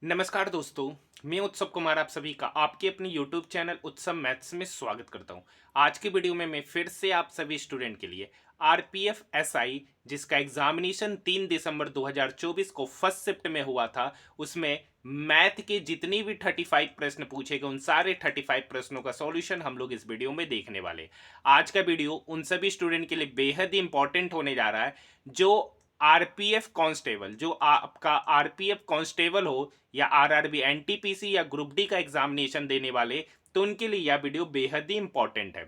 नमस्कार दोस्तों। मैं उत्सव कुमार आप सभी का आपके अपने YouTube चैनल उत्सव मैथ्स में स्वागत करता हूं। आज की वीडियो में मैं फिर से आप सभी स्टूडेंट के लिए आरपीएफ एसआई जिसका एग्जामिनेशन 3 दिसंबर 2024 को फर्स्ट शिफ्ट में हुआ था, उसमें मैथ के जितनी भी 35 प्रश्न पूछे गए उन सारे 35 प्रश्नों का सॉल्यूशन हम लोग इस वीडियो में देखने वाले। आज का वीडियो उन सभी स्टूडेंट के लिए बेहद ही इंपॉर्टेंट होने जा रहा है जो आरपीएफ कांस्टेबल, जो आपका आरपीएफ कांस्टेबल हो या आरआरबी एनटीपीसी या ग्रुप डी का एग्जामिनेशन देने वाले, तो उनके लिए यह वीडियो बेहद ही इंपॉर्टेंट है।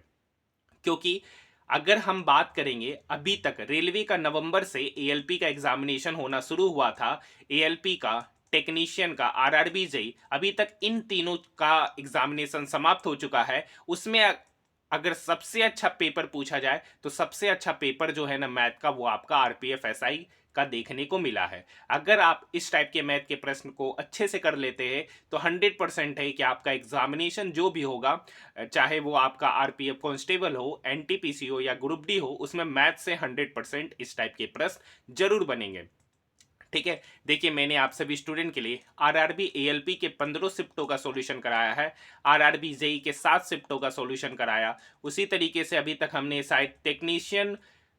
क्योंकि अगर हम बात करेंगे, अभी तक रेलवे का नवंबर से एएलपी का एग्जामिनेशन होना शुरू हुआ था, एएलपी का, टेक्नीशियन का, आरआरबी जेई, अभी तक इन तीनों का एग्जामिनेशन समाप्त हो चुका है। उसमें अगर सबसे अच्छा पेपर पूछा जाए तो सबसे अच्छा पेपर जो है ना मैथ का, वो आपका आरपीएफ एसआई का देखने को मिला है। अगर आप इस टाइप के मैथ के प्रश्न को अच्छे से कर लेते हैं तो 100% है कि आपका एग्जामिनेशन जो भी होगा, चाहे वो आपका आरपीएफ कांस्टेबल हो, एनटीपीसी हो या ग्रुप डी हो, उसमें मैथ से 100% इस टाइप के प्रश्न जरूर बनेंगे। ठीक है, देखिए मैंने आप सभी स्टूडेंट के लिए आरआरबी एएलपी के 15 शिफ्टों का सॉल्यूशन कराया है, आरआरबी जेई के 7 शिफ्टों का सॉल्यूशन कराया। उसी तरीके से अभी तक हमने शायद टेक्नीशियन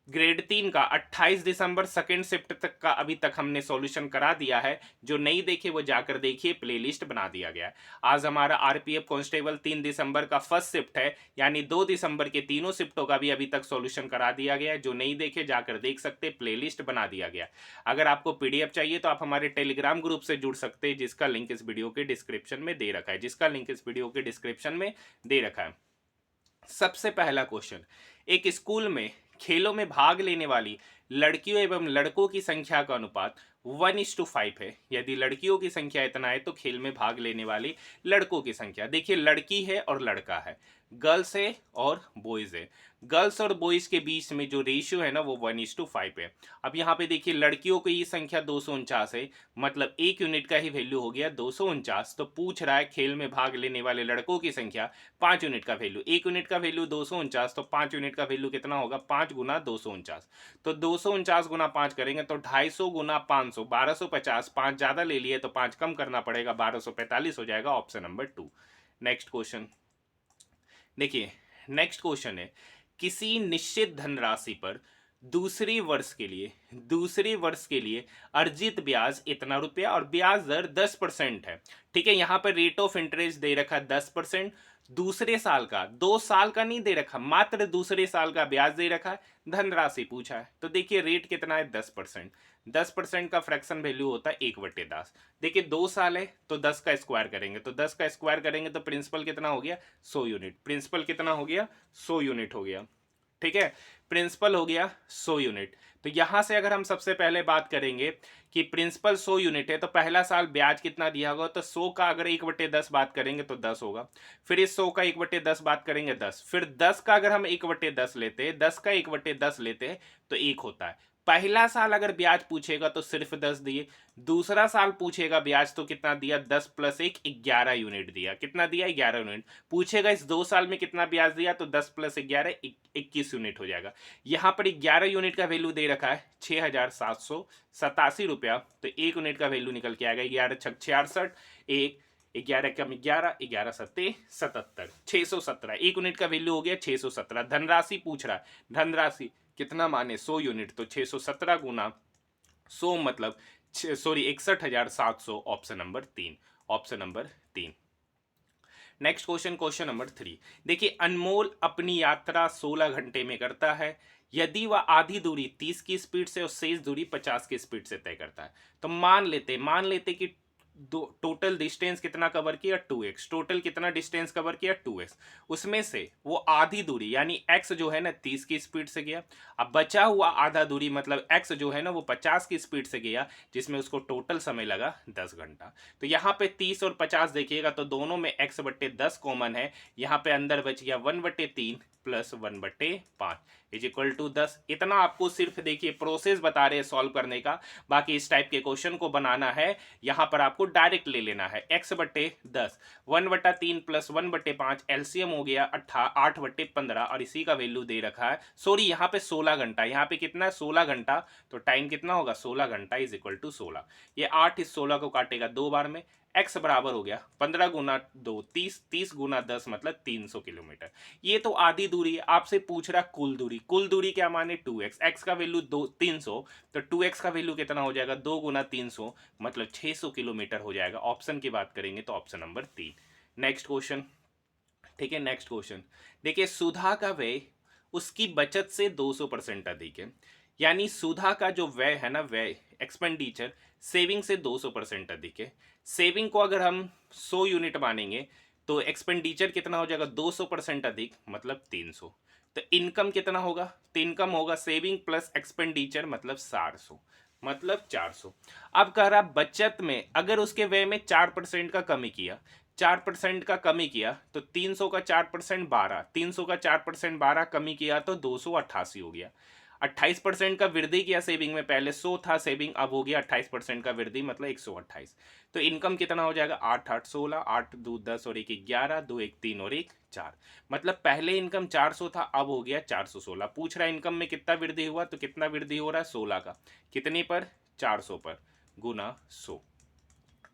ग्रेड 3 का 28 दिसंबर सेकेंड शिफ्ट तक का अभी तक हमने सॉल्यूशन करा दिया है। जो नहीं देखे वो जाकर देखिए, प्लेलिस्ट बना दिया गया है। आज हमारा आरपीएफ कांस्टेबल 3 दिसंबर का फर्स्ट शिफ्ट है, यानी 2 दिसंबर के तीनों शिफ्टों का भी अभी तक सॉल्यूशन करा दिया गया है। जो नहीं देखे जाकर देख सकते, प्लेलिस्ट बना दिया गया। अगर आपको पीडीएफ चाहिए तो आप हमारे टेलीग्राम ग्रुप से जुड़ सकते हैं, जिसका लिंक इस वीडियो के डिस्क्रिप्शन में दे रखा है, सबसे पहला क्वेश्चन, एक स्कूल में खेलों में भाग लेने वाली लड़कियों एवं लड़कों की संख्या का अनुपात 1:5 है। यदि लड़कियों की संख्या इतना है तो खेल में भाग लेने वाली लड़कों की संख्या, देखिए लड़की है और लड़का है, गर्ल्स है और बॉयज है। गर्ल्स और बॉयज के बीच में जो रेशियो है ना वो 1:5 है। अब यहाँ पे देखिए लड़कियों की संख्या 249 है, मतलब एक यूनिट का ही वैल्यू हो गया 249। तो पूछ रहा है खेल में भाग लेने वाले लड़कों की संख्या, 5 यूनिट का वैल्यू, एक यूनिट का वैल्यू 249, तो 5 यूनिट का वैल्यू कितना होगा, 5 गुना 249। तो 249 गुना 5 करेंगे तो 250 गुना 500, 1250। 5 ज्यादा ले लिए तो 5 कम करना पड़ेगा, 1245 हो जाएगा, ऑप्शन नंबर 2। नेक्स्ट क्वेश्चन देखिए, नेक्स्ट क्वेश्चन है, किसी निश्चित धनराशि पर दूसरे वर्ष के लिए अर्जित ब्याज इतना रुपया और ब्याज दर 10% है। ठीक है, यहाँ पर रेट ऑफ इंटरेस्ट दे रखा 10%। दूसरे साल का, 2 साल का नहीं दे रखा, मात्र दूसरे साल का ब्याज दे रखा है, धनराशि पूछा है। तो देखिए रेट कितना है, 10%। 10% का फ्रैक्शन वैल्यू होता है 1/10। देखिए 2 साल है तो 10 का स्क्वायर करेंगे, तो 10 का स्क्वायर करेंगे तो प्रिंसिपल कितना हो गया, 100 यूनिट। प्रिंसिपल कितना हो गया, 100 यूनिट हो गया। ठीक है, प्रिंसिपल हो गया 100 यूनिट। तो यहां से अगर हम सबसे पहले बात करेंगे कि प्रिंसिपल 100 यूनिट है तो पहला साल ब्याज कितना दिया होगा, तो 100 का अगर 1/10 बात करेंगे तो 10 होगा। फिर इस 100 का 1/10 बात करेंगे 10, फिर 10 का अगर हम 1/10 लेते हैं, 10 का 1/10 लेते हैं तो 1 होता है। पहला साल अगर ब्याज पूछेगा तो सिर्फ 10 दिए, दूसरा साल पूछेगा ब्याज तो कितना दिया, 10 + 1 11 यूनिट दिया। कितना दिया, 11 यूनिट। पूछेगा इस 2 साल में कितना ब्याज दिया, तो 10 + 11 21 यूनिट हो जाएगा। यहाँ पर 11 यूनिट का वैल्यू दे रखा है 6,787 रुपया, तो 1 यूनिट का वैल्यू निकल के आएगा 11 × 6 = 66, 1 11 कम 11, 11 7 77, 617। 1 यूनिट का वैल्यू हो गया 617। धनराशि पूछ रहा है, धनराशि कितना माने, 100 यूनिट, तो 617 गुना 100 मतलब sorry 61,700, option number 3, option number 3। Next question, question number 3, देखिए अनमोल अपनी यात्रा 16 घंटे में करता है। यदि वह आधी दूरी 30 की स्पीड से और शेष दूरी 50 की स्पीड से तय करता है, तो मान लेते कि दो टोटल डिस्टेंस कितना कवर किया, 2x। टोटल कितना डिस्टेंस कवर किया, 2x। उसमें से वो आधी दूरी यानी x जो है ना 30 की स्पीड से गया, अब बचा हुआ आधा दूरी मतलब x जो है ना वो 50 की स्पीड से गया, जिसमें उसको टोटल समय लगा 10 घंटा। तो यहाँ पे 30 और 50 देखिएगा तो दोनों में x/10 कॉमन है, यहाँ पे अंदर बच गया 1/3 + 1/5 = 10। इतना आपको सिर्फ देखिए प्रोसेस बता रहे हैं सॉल्व करने का, बाकी इस टाइप के क्वेश्चन को बनाना है यहाँ पर आपको डायरेक्ट ले लेना है। x/10 1/3 + 1/5 एलसीएम हो गया 8/15 और इसी का वैल्यू दे रखा है, सॉरी यहाँ पे 16 घंटा, यहाँ पे कितना 16 घंटा, तो टाइम कितना होगा 16 घंटा = 16। ये 8 इस 16 को काटेगा 2 बार में, x बराबर हो गया 15 गुना 2 30, 30 गुना 10 मतलब 300 किलोमीटर। ये तो आधी दूरी है, आपसे पूछ रहा कुल दूरी क्या माने 2x, x का वैल्यू 300, तो 2x का वैल्यू कितना हो जाएगा 2 गुना 300 मतलब 600 किलोमीटर हो जाएगा। ऑप्शन की बात करेंगे तो ऑप्शन नंबर 3। नेक्स्ट क्वेश्चन, ठीक है। नेक्स्ट क्वेश्चन देखिए, सुधा का व्यय उसकी बचत से 200% अधिक है। यानी सुधा का जो व्यय है ना, व्यय एक्सपेंडिचर सेविंग से 200% अधिक है। सेविंग को अगर हम 100 यूनिट मानेंगे तो एक्सपेंडिचर कितना हो जाएगा 200% अधिक मतलब 300। तो इनकम कितना होगा, तो इनकम होगा सेविंग प्लस एक्सपेंडिचर मतलब 400 मतलब 400। अब कह रहा बचत में अगर उसके व्यय में 4% का कमी किया, 4% का कमी किया तो 300 का 4% 12, 300 का 4% 12 कमी किया तो 288 हो गया। 28% का वृद्धि किया सेविंग में, पहले 100 था सेविंग, अब हो गया 28% का वृद्धि मतलब 128। तो इनकम कितना हो जाएगा 8 8 16, 8 2 10 और 1 11, 2 1 3 और 1 4। मतलब पहले इनकम 400 था, अब हो गया 416। पूछ रहा है इनकम में कितना वृद्धि हुआ, तो कितना वृद्धि हो रहा है 16 का, कितनी पर 400 पर गुना 100।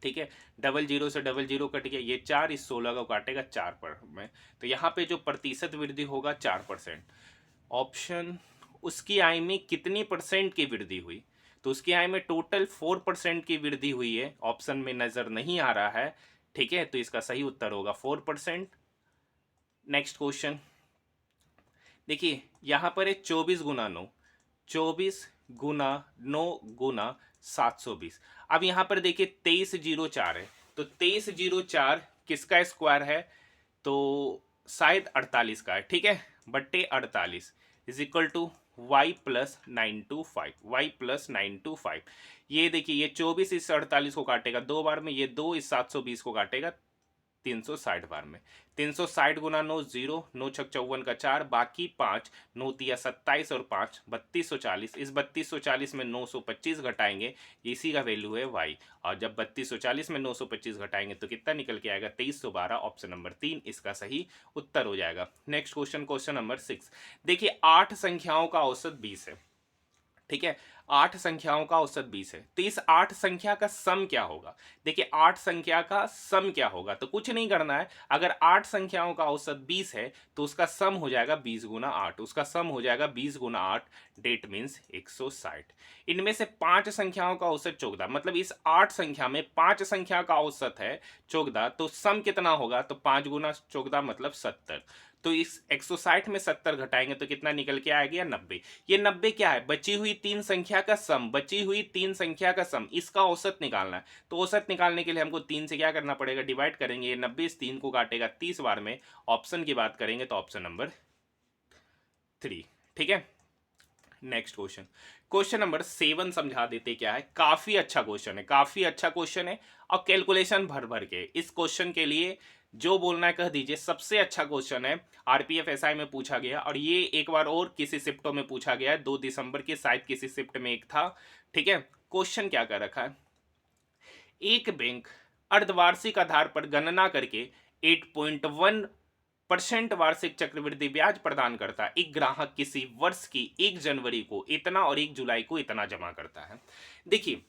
ठीक है, डबल जीरो से डबल जीरो कट गया, ये 4 इस 16 को काटेगा 4 पर में, तो यहाँ पे जो प्रतिशत वृद्धि होगा 4%। ऑप्शन उसकी आय में कितनी परसेंट की वृद्धि हुई, तो उसकी आय में टोटल 4% की वृद्धि हुई है, ऑप्शन में नजर नहीं आ रहा है। ठीक है, तो इसका सही उत्तर होगा 4%। नेक्स्ट क्वेश्चन देखिए, यहां पर है 24 गुना 9, 24 गुना 9 गुना 720। अब यहां पर देखिए 2304 है, तो 2304 किसका स्क्वायर है, तो शायद 48 का है। ठीक है, बट्टे 48 is equal to y plus 925, y plus 925। ये देखिए, ये 24 इस 48 को काटेगा 2 बार में, ये 2 इस 720 को काटेगा 360 बार में। 360 गुना 9 0, 9 छक 54 का 4, बाकी 5, 9 तिया 27 और 5 3240। इस 3240 में 925 घटाएंगे, इसी का वैल्यू है y। और जब 3240 में 925 घटाएंगे तो कितना निकल के आएगा 2312। ऑप्शन नंबर 3 इसका सही उत्तर हो जाएगा। नेक्स्ट क्वेश्चन, क्वेश्चन नंबर 6 देखिए, 8 संख्याओं का औसत 20 है। ठीक है, 8 संख्याओं का औसत 20 है, तो इस 8 संख्या का सम क्या होगा। देखिए 8 संख्या का सम क्या होगा, तो कुछ नहीं करना है। अगर 8 संख्याओं का औसत 20 है तो उसका सम हो जाएगा 20 गुना 8, उसका सम हो जाएगा 20 गुना 8, डेट मीन्स 160। इनमें से 5 संख्याओं का औसत 14, मतलब इस 8 संख्या में 5 संख्या का औसत है 14, तो सम कितना होगा, तो 5 गुना 14 मतलब 70। तो इस 160 में 70 घटाएंगे तो कितना निकल के आएगा 90। ये 90 क्या है, बची हुई 3 संख्या का सम, बची हुई 3 संख्या का सम, इसका औसत निकालना है। तो औसत निकालने के लिए हमको 3 से क्या करना पड़ेगा, डिवाइड करेंगे। ये 90 इस 3 को काटेगा 30 बार में। ऑप्शन की बात करेंगे तो ऑप्शन नंबर 3। ठीक है, नेक्स्ट क्वेश्चन, क्वेश्चन नंबर 7 समझा देते क्या है। काफी अच्छा क्वेश्चन है, काफी अच्छा क्वेश्चन है और कैलकुलेशन भर भर के। इस क्वेश्चन के लिए जो बोलना है कह दीजिए, सबसे अच्छा क्वेश्चन है, आरपीएफ एसआई में पूछा गया और ये एक बार और किसी शिफ्टों में पूछा गया है, 2 दिसंबर की शायद किसी शिफ्ट में एक था। ठीक है, क्वेश्चन क्या कर रखा है, एक बैंक अर्धवार्षिक आधार पर गणना करके 8.1% वार्षिक चक्रवृद्धि ब्याज प्रदान करता है। एक ग्राहक किसी वर्ष की 1 जनवरी को इतना और 1 जुलाई को इतना जमा करता है। देखिए,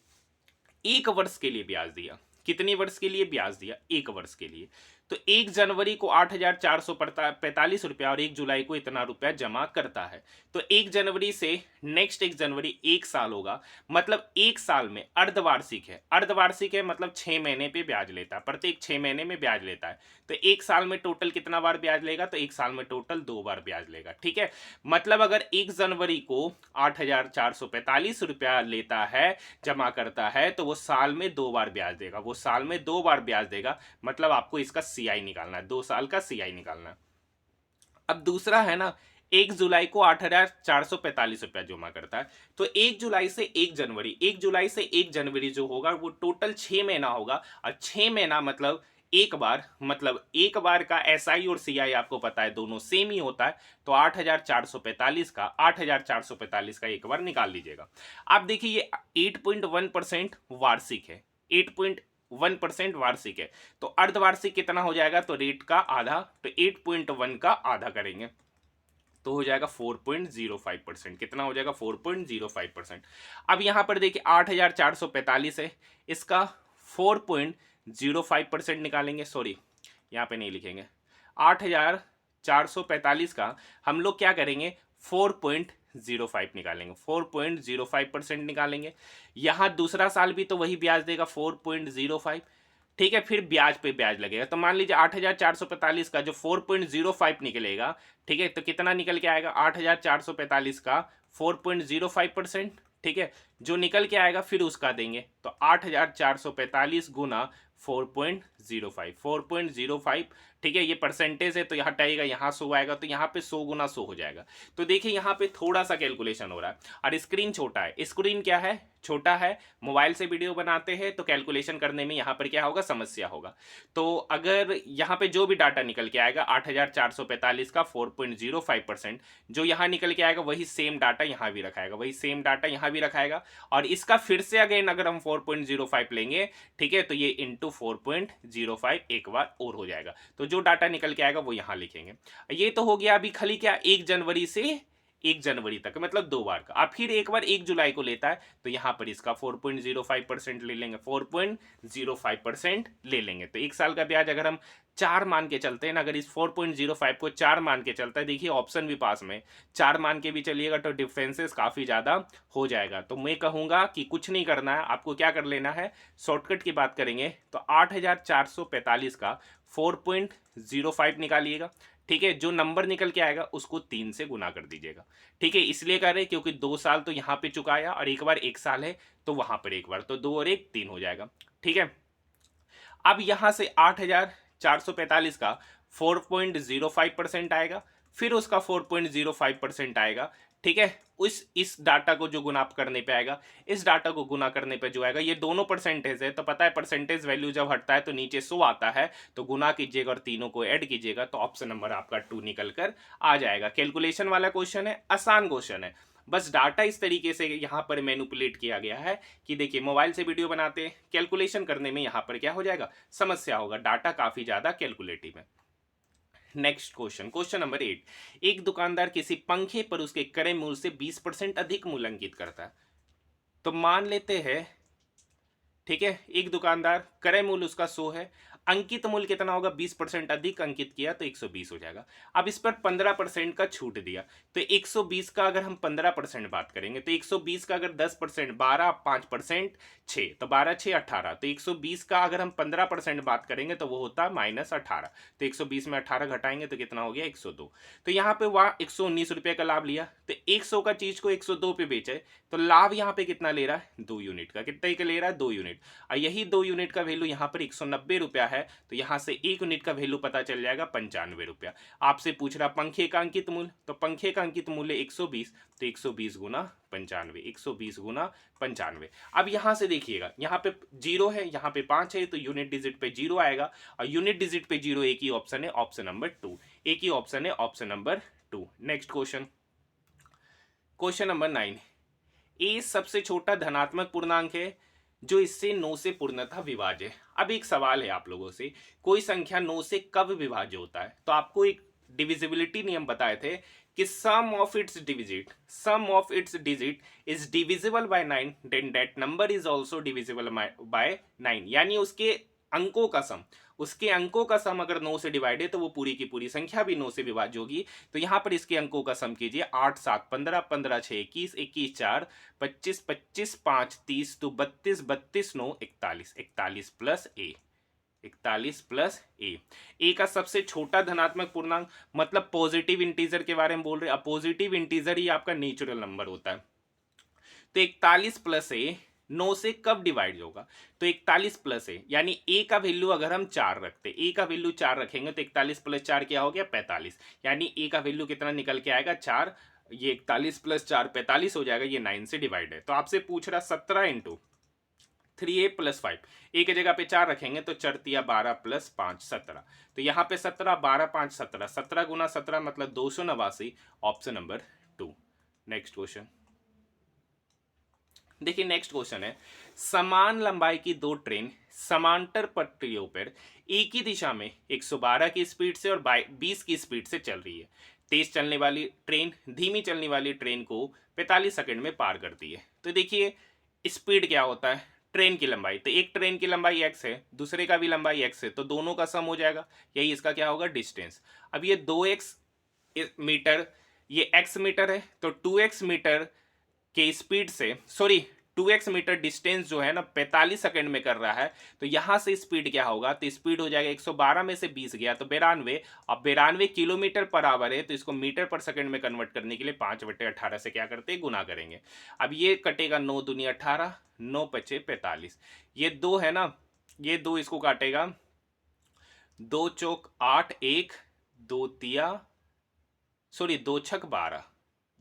1 वर्ष के लिए ब्याज दिया, कितने वर्ष के लिए ब्याज दिया, 1 वर्ष के लिए, तो 1 जनवरी को 8,445 रुपया और 1 जुलाई को इतना रुपया जमा करता है। तो 1 जनवरी से नेक्स्ट 1 जनवरी 1 साल होगा, मतलब 1 साल में अर्धवार्षिक है, अर्धवार्षिक है मतलब 6 महीने पे ब्याज लेता है, प्रत्येक 6 महीने में ब्याज लेता है। तो 1 साल में टोटल कितना बार ब्याज लेगा, तो 1 साल में टोटल 2 बार ब्याज लेगा। ठीक है, मतलब अगर 1 जनवरी को 8,445 रुपया लेता है, जमा करता है, तो वो साल में 2 बार ब्याज देगा, वो साल में 2 बार ब्याज देगा। मतलब आपको इसका सीआई निकालना है, 2 साल का सीआई निकालना है। अब दूसरा है ना, 1 जुलाई को 8,445 रुपया जमा करता है, तो 1 जुलाई से 1 जनवरी, 1 जुलाई से 1 जनवरी जो होगा वो टोटल 6 महीना होगा। और 6 महीना मतलब एक बार, मतलब एक बार का एसआई और सीआई आपको पता है दोनों सेम ही होता है। तो 8,445 का एक बार निकाल लीजिएगा। आप देखिए ये 8.1% वार्षिक है, 8.1% वार्षिक है, तो अर्धवार्षिक कितना हो जाएगा, तो रेट का आधा, तो 8.1 का आधा करेंगे तो हो जाएगा 4.05%। कितना हो जाएगा 4.05%। अब यहां पर देखिए 8,445 है, इसका 4.05% निकालेंगे, सॉरी यहाँ पे नहीं लिखेंगे, 8,445 का हम लोग क्या करेंगे 4.05 निकालेंगे, 4.05% निकालेंगे। यहाँ दूसरा साल भी तो वही ब्याज देगा 4.05, ठीक है, फिर ब्याज पे ब्याज लगेगा। तो मान लीजिए 8,445 का जो 4.05 निकलेगा, ठीक है, तो कितना निकल के आएगा 8,445 का 4.05%, ठीक है, जो निकल के आएगा फिर उसका देंगे, तो 8,445 गुना 4.05, 4.05, ठीक है, ये परसेंटेज है तो यहाँ हटाएगा, यहाँ 100 आएगा, तो यहाँ पे 100 गुना 100 हो जाएगा। तो देखिए यहाँ पे थोड़ा सा कैलकुलेशन हो रहा है और स्क्रीन छोटा है, स्क्रीन क्या है छोटा है, मोबाइल से वीडियो बनाते हैं तो कैलकुलेशन करने में यहाँ पर क्या होगा समस्या होगा। तो अगर यहाँ पे जो भी डाटा निकल के आएगा 8,445 का 4.05%, जो यहाँ निकल के आएगा वही सेम डाटा यहाँ भी रखाएगा, वही सेम डाटा यहाँ भी रखाएगा, और इसका फिर से अगेन अगर हम 4.05 लेंगे, ठीक है, तो ये इंटू 4.05 एक बार और हो जाएगा। तो जो डाटा निकल के आएगा वो यहाँ लिखेंगे। ये तो हो गया अभी खाली क्या 1 जनवरी से 1 जनवरी तक, मतलब 2 बार का। अब फिर एक बार 1 जुलाई को लेता है तो यहाँ पर इसका 4.05% ले लेंगे, 4.05% ले लेंगे। तो एक साल का ब्याज अगर हम 4 मान के चलते हैं ना, अगर इस 4.05 को 4 मान के चलता है, देखिए ऑप्शन भी पास में 4 मान के भी चलिएगा तो डिफरेंसेस काफ़ी ज़्यादा हो जाएगा। तो मैं कहूँगा कि कुछ नहीं करना है, आपको क्या कर लेना है, शॉर्टकट की बात करेंगे तो 8,445 का 4.05 निकालिएगा, ठीक है, जो नंबर निकल के आएगा उसको 3 से गुना कर दीजिएगा, ठीक है। इसलिए कर रहे क्योंकि 2 साल तो यहाँ पे चुकाया और एक बार 1 साल है तो वहां पर एक बार, तो 2 और 1 3 हो जाएगा, ठीक है। अब यहां से 8,445 का 4.05% आएगा, फिर उसका 4.05% आएगा, ठीक है। इस डाटा को जो गुना करने पे आएगा, इस डाटा को गुना करने पे जो आएगा, ये दोनों परसेंटेज है तो पता है परसेंटेज वैल्यू जब हटता है तो नीचे 100 आता है, तो गुना कीजिएगा और तीनों को ऐड कीजिएगा तो ऑप्शन नंबर आपका 2 निकल कर आ जाएगा। कैलकुलेशन वाला क्वेश्चन है, आसान क्वेश्चन है, बस डाटा इस तरीके से यहाँ पर मैनिपुलेट किया गया है कि देखिए मोबाइल से वीडियो बनाते हैं, कैलकुलेशन करने में यहाँ पर क्या हो जाएगा समस्या होगा, डाटा काफी ज्यादा कैलकुलेटिव है। नेक्स्ट क्वेश्चन, क्वेश्चन नंबर 8, एक दुकानदार किसी पंखे पर उसके क्रय मूल्य से 20% अधिक मूल्य अंकित करता है। तो मान लेते हैं, ठीक है, एक दुकानदार क्रय मूल्य उसका 100 है, अंकित मूल्य कितना होगा 20% अधिक अंकित किया तो 120 हो जाएगा। अब इस पर 15% का छूट दिया, तो 120 का अगर हम 15% बात करेंगे तो 120 का अगर 10% 12, 5% 6, तो 12 6 18, तो 120 का अगर हम 15% बात करेंगे तो वो होता है -18, तो 120 में 18 घटाएंगे तो कितना हो गया 102। तो यहाँ पे वहाँ 119 रुपये का लाभ लिया, तो 100 का चीज को 102 पे बेचे, तो लाभ यहाँ पे कितना ले रहा है 2 यूनिट का, कितने का ले रहा है 2 यूनिट, और यही 2 यूनिट का वैल्यू यहाँ पर 190 रुपया है, तो यहाँ से 1 यूनिट का वैल्यू पता चल जाएगा 95 रुपया। आपसे पूछ रहा पंखे का अंकित मूल्य, तो पंखे का अंकित मूल्य 120, तो 120 गुना 95, 120 गुना 95। अब यहाँ से देखिएगा, यहाँ पे 0 है, यहाँ पे 5 है, तो यूनिट डिजिट पे 0 आएगा, और यूनिट डिजिट पे 0 एक ही ऑप्शन है, ऑप्शन नंबर 2, एक ही ऑप्शन है, option number 2। Next question, question number 9, ए सबसे छोटा धनात्मक पूर्णांक है जो इससे 9 से पूर्णतः विभाज्य है। अब एक सवाल है आप लोगों से, कोई संख्या 9 से कब विभाज्य होता है, तो आपको एक डिविजिबिलिटी नियम बताए थे कि sum of its digit is divisible by 9 then that number is also divisible by 9, यानी उसके अंकों का सम अगर 9 से डिवाइड है तो वो पूरी की पूरी संख्या भी 9 से विभाज्य होगी। तो यहाँ पर इसके अंकों का सम कीजिए, 8 7 15, 15 6 21, 21 4 25, 25 5 30, तो 32, 32 9 41, 41 प्लस ए, 41 प्लस ए का सबसे छोटा धनात्मक पूर्णांक, मतलब पॉजिटिव इंटीजर के बारे में बोल रहे हैं। पॉजिटिव इंटीजर ही आपका नेचुरल नंबर होता है, तो 41 प्लस ए 9 से कब डिवाइड होगा, तो 41 प्लस ए, यानी ए का वैल्यू अगर हम 4 रखते, ए का वैल्यू 4 रखेंगे तो 41 प्लस 4 क्या हो गया 45, यानी ए का वैल्यू कितना निकल के आएगा 4, ये 41 प्लस 4 45 हो जाएगा, ये 9 से डिवाइड है। तो आपसे पूछ रहा 17 इंटू 3a प्लस 5, ए की जगह पे 4 रखेंगे तो 4 तिया 12 प्लस 5 17, तो यहाँ पे 17 12 5 17, 17 गुना 17 मतलब 289, ऑप्शन नंबर 2। नेक्स्ट क्वेश्चन देखिए, नेक्स्ट क्वेश्चन है, समान लंबाई की 2 ट्रेन समांतर पटरियों पर एक ही दिशा में 112 की स्पीड से और 20 की स्पीड से चल रही है। तेज चलने वाली ट्रेन धीमी चलने वाली ट्रेन को 45 सेकंड में पार करती है। तो देखिए स्पीड क्या होता है, ट्रेन की लंबाई, तो एक ट्रेन की लंबाई x है, दूसरे का भी लंबाई x है, तो दोनों का सम हो जाएगा, यही इसका क्या होगा, डिस्टेंस। अब ये 2x मीटर, ये x मीटर है, तो 2x मीटर के स्पीड से, सॉरी 2x मीटर डिस्टेंस जो है ना 45 सेकंड में कर रहा है, तो यहां से स्पीड क्या होगा, तो स्पीड हो जाएगा 112 में से 20 गया तो 92। अब 92 किलोमीटर पर आवर है, तो इसको मीटर पर सेकंड में कन्वर्ट करने के लिए 5/18 से क्या करते हैं, गुना करेंगे। अब ये कटेगा 9 दूनी 18, 9 पचे 45, ये दो है ना, ये दो इसको काटेगा, 2 चौक 8, 1 2 तिया, सॉरी 2 छक 12,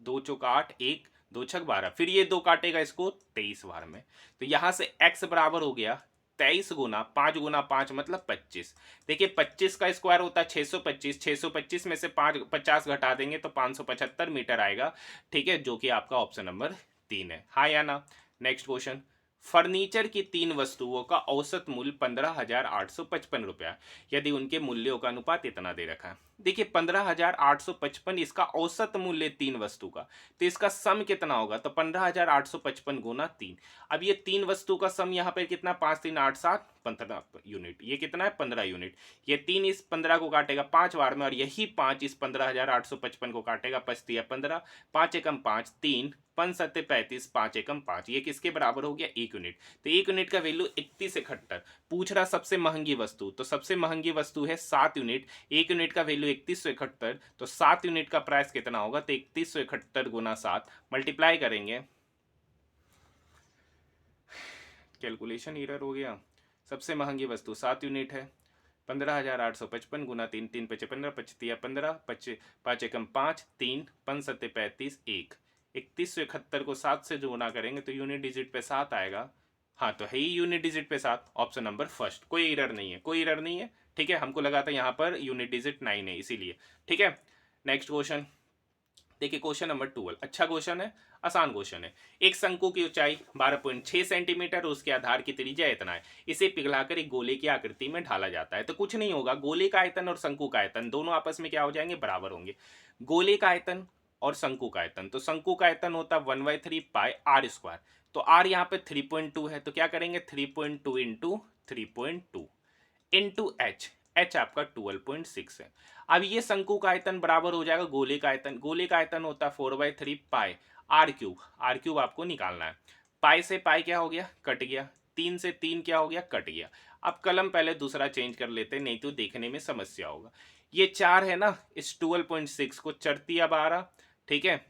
2 चौक 8, 1 2 छक 12, फिर ये दो काटेगा इसको 23 बार में, तो यहां से x बराबर हो गया 23 गुना 5 गुना 5 मतलब 25। देखिए 25 का स्क्वायर होता है 625, 625 में से 50 घटा देंगे तो 575 मीटर आएगा, ठीक है, जो कि आपका ऑप्शन नंबर 3 है, हाँ या ना। नेक्स्ट क्वेश्चन, फर्नीचर की 3 वस्तुओं का औसत मूल्य 15,855 रुपया, यदि उनके मूल्यों का अनुपात इतना दे रखा है। देखिए 15,855 इसका औसत मूल्य 3 वस्तु का, तो इसका सम कितना होगा, तो 15,855 गुना 3। अब ये 3 वस्तु का सम यहाँ पे कितना, 5 3 8 7 15 यूनिट, ये कितना है 15 यूनिट, ये 3 इस 15 को काटेगा 5 बार में, और यही 5 इस 15,855 को काटेगा, 5 तिया 15, 5 एकम 5 3, 5 सत्ते 35, 5 एकम 5, ये किसके बराबर हो गया, 1 यूनिट। तो 1 यूनिट का वैल्यू 3171। पूछ रहा सबसे महंगी वस्तु, तो सबसे महंगी वस्तु है 7 यूनिट, 1 यूनिट का वैल्यू 3171, तो 7 यूनिट का प्राइस कितना होगा, तो 3171 गुना 7 मल्टीप्लाई करेंगे, कैलकुलेशन एरर हो गया। सबसे महंगी वस्तु 7 यूनिट है, 15,855 गुना 3, 3 पचे 15, 5 तिया 15, 5 एकम 5 3, 5 सत्ते 35, 1, 3171 को 7 से जो गुना करेंगे तो यूनिट डिजिट पे 7 आएगा, हाँ तो है ही यूनिट डिजिट पे 7, ऑप्शन नंबर फर्स्ट, कोई एरर नहीं है, कोई एरर नहीं है, ठीक है, हमको लगा था यहाँ पर यूनिट डिजिट 9 है इसीलिए, ठीक है। नेक्स्ट क्वेश्चन देखिए, क्वेश्चन नंबर 12, अच्छा क्वेश्चन है, आसान क्वेश्चन है। एक शंकु की ऊंचाई 12.6 सेंटीमीटर, उसके आधार की त्रिज्या इतना है, इसे पिघलाकर एक गोले की आकृति में ढाला जाता है, तो कुछ नहीं होगा, गोले का आयतन और शंकु का आयतन दोनों आपस में क्या हो जाएंगे, बराबर होंगे। गोले का आयतन और शंकु का आयतन, तो शंकु का आयतन होता है 1/3 पाई आर स्क्वायर, तो आर यहाँ पे 3.2 है, तो क्या करेंगे 3.2 इंटू 3.2 इंटू एच, एच आपका 12.6 है। अब ये शंकु का आयतन बराबर हो जाएगा गोले का आयतन, गोले का आयतन होता है 4/3 पाई आर क्यूब, आर क्यूब आपको निकालना है, पाई से पाई क्या हो गया, कट गया, 3 से 3 क्या हो गया, कट गया। अब कलम पहले दूसरा चेंज कर लेते हैं, नहीं तो देखने में समस्या होगा। ये 4 है ना, इस 12.6 को चरतिया 12, ठीक है,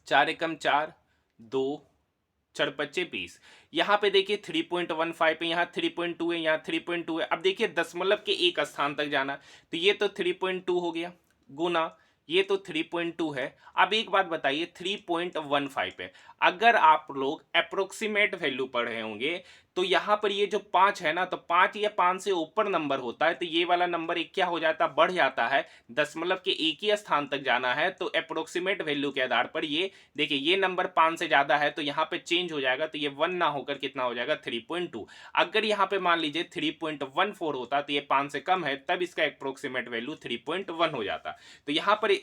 4 एकम 4 2 4 पच्चे 20, यहाँ पे देखिए 3.15 पे, यहाँ 3.2 है, यहाँ 3.2 है। अब देखिए दशमलव के एक स्थान तक जाना, तो ये तो 3.2 हो गया, गुना ये तो 3.2 है। अब एक बात बताइए 3.15 पे अगर आप लोग अप्रोक्सीमेट वैल्यू पढ़े होंगे, तो यहाँ पर ये जो 5 है ना, तो 5 या 5 से ऊपर नंबर होता है, तो ये वाला नंबर एक क्या हो जाता है, बढ़ जाता है, दशमलव के एक ही स्थान तक जाना है, तो अप्रोक्सीमेट वैल्यू के आधार पर ये देखिए ये नंबर 5 से ज्यादा है तो यहाँ पे चेंज हो जाएगा, तो ये 1 ना होकर कितना हो जाएगा 3.2। अगर यहाँ पे मान लीजिए 3.14 होता तो ये 5 से कम है, तब इसका अप्रोक्सीमेट वैल्यू 3.1 हो जाता। तो यहाँ पर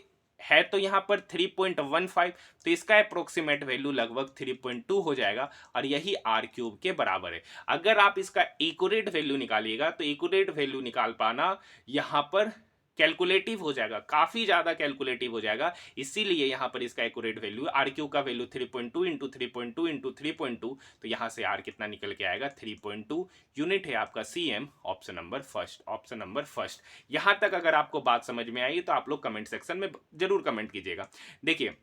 है, तो यहाँ पर 3.15, तो इसका अप्रोक्सीमेट वैल्यू लगभग 3.2 हो जाएगा, और यही आर क्यूब के बराबर है। अगर आप इसका एक्यूरेट वैल्यू निकालिएगा तो एक्यूरेट वैल्यू निकाल पाना यहाँ पर कैलकुलेटिव हो जाएगा, काफी ज्यादा कैलकुलेटिव हो जाएगा, इसीलिए यहाँ पर इसका एक्यूरेट वैल्यू आर क्यू का वैल्यू 3.2 इंटू 3.2 इंटू 3.2, तो यहाँ से आर कितना निकल के आएगा 3.2 यूनिट है आपका CM, option number first, option number first. यहाँ तक अगर आपको बात समझ में आई तो आप लोग कमेंट सेक्शन में जरूर कमेंट कीजिएगा। देखिए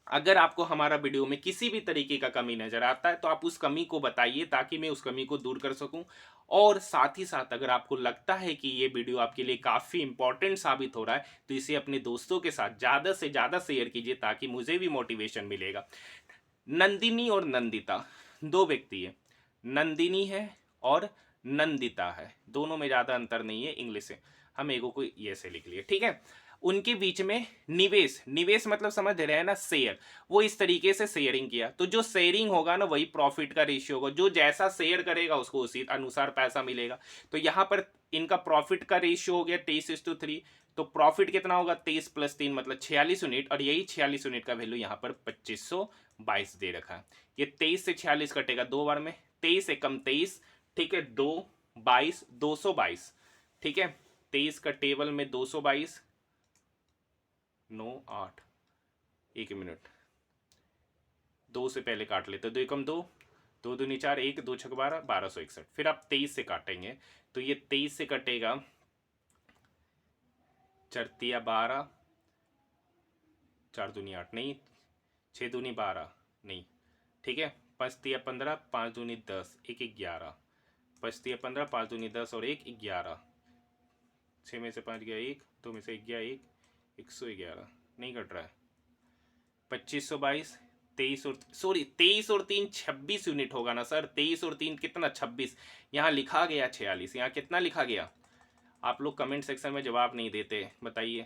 अगर आपको हमारा वीडियो में किसी भी तरीके का कमी नजर आता है तो आप उस कमी को बताइए, ताकि मैं उस कमी को दूर कर सकूं, और साथ ही साथ अगर आपको लगता है कि ये वीडियो आपके लिए काफ़ी इंपॉर्टेंट साबित हो रहा है तो इसे अपने दोस्तों के साथ ज़्यादा से ज़्यादा शेयर कीजिए, ताकि मुझे भी मोटिवेशन मिलेगा। नंदिनी और नंदिता दो व्यक्ति है, नंदिनी है और नंदिता है, दोनों में ज़्यादा अंतर नहीं है, इंग्लिश से हम एगो को ये से लिख लिए, ठीक है। उनके बीच में निवेश, निवेश मतलब समझ रहे हैं ना, शेयर, वो इस तरीके से शेयरिंग किया, तो जो शेयरिंग होगा ना वही प्रॉफिट का रेशियो होगा, जो जैसा शेयर करेगा उसको उसी अनुसार पैसा मिलेगा। तो यहाँ पर इनका प्रॉफिट का रेशियो हो गया 23:3, तो प्रॉफिट कितना होगा 23 + 3 मतलब 46 यूनिट, और यही 46 यूनिट का वैल्यू यहाँ पर 2522 दे रखा है। ये 23 से 46 कटेगा 2 बार में, 23 एकम 23, ठीक है, 2 22 222, ठीक है, 23 का टेबल में 222, 9 8, एक मिनट, 2 से पहले काट लेते, 2 एकम 2, 2 दूनी 4, 1 2 छक 12, 1261। फिर आप 23 से काटेंगे तो ये 23 से कटेगा, चरतिया 12, 4 दूनी 8 नहीं, 6 दूनी 12 नहीं, ठीक है, 5 तिया 15, 5 दूनी 10, 1 11, 5 तिया 15, 5 दूनी 10 और 1 11, 6 में से 5 गया 1, 2 में से 1 गया 1, 111 नहीं कट रहा है, 2522, 23 और सॉरी 23 और 3 26 यूनिट होगा ना सर, 23 और 3 कितना 26, यहाँ लिखा गया 46, यहाँ कितना लिखा गया, आप लोग कमेंट सेक्शन में जवाब नहीं देते, बताइए,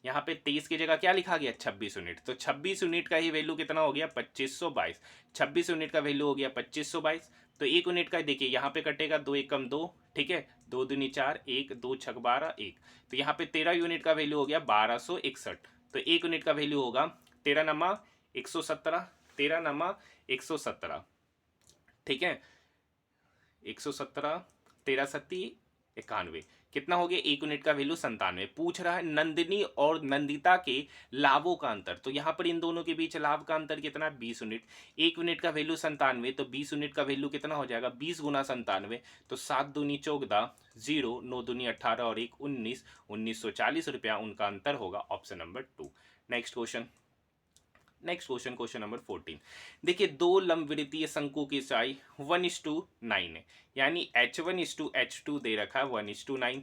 यहाँ पे 23 की जगह क्या लिखा गया 26 यूनिट, तो 26 यूनिट का ही वैल्यू कितना हो गया 2522, 26 यूनिट का वैल्यू हो गया 2522, तो एक यूनिट का देखिए यहाँ पे कटेगा 2 एकम 2, ठीक है, 2 दूनी 4, 1 2 छक 12 1, तो यहाँ पे 13 यूनिट का वैल्यू हो गया 1261, तो एक यूनिट का वैल्यू होगा 13 नमा 117, 13 नमा 117, ठीक है, 117, 13 सत्ती 91, कितना हो गया एक यूनिट का वैल्यू 97। पूछ रहा है नंदिनी और नंदिता के लाभों का अंतर, तो यहाँ पर इन दोनों के बीच लाभ का अंतर कितना 20 यूनिट, एक यूनिट का वैल्यू 97, तो 20 यूनिट का वैल्यू कितना हो जाएगा 20 गुना 97, तो 7 दूनी 14, 0 9 दूनी 18 और 1 19, 1940 रुपया उनका अंतर होगा, option number 2। Next question, question number 14, देखिए दो लंबवृत्तीय शंकु की ऊंचाई 1:9 है, यानी H1:H2 दे रखा है 1:9।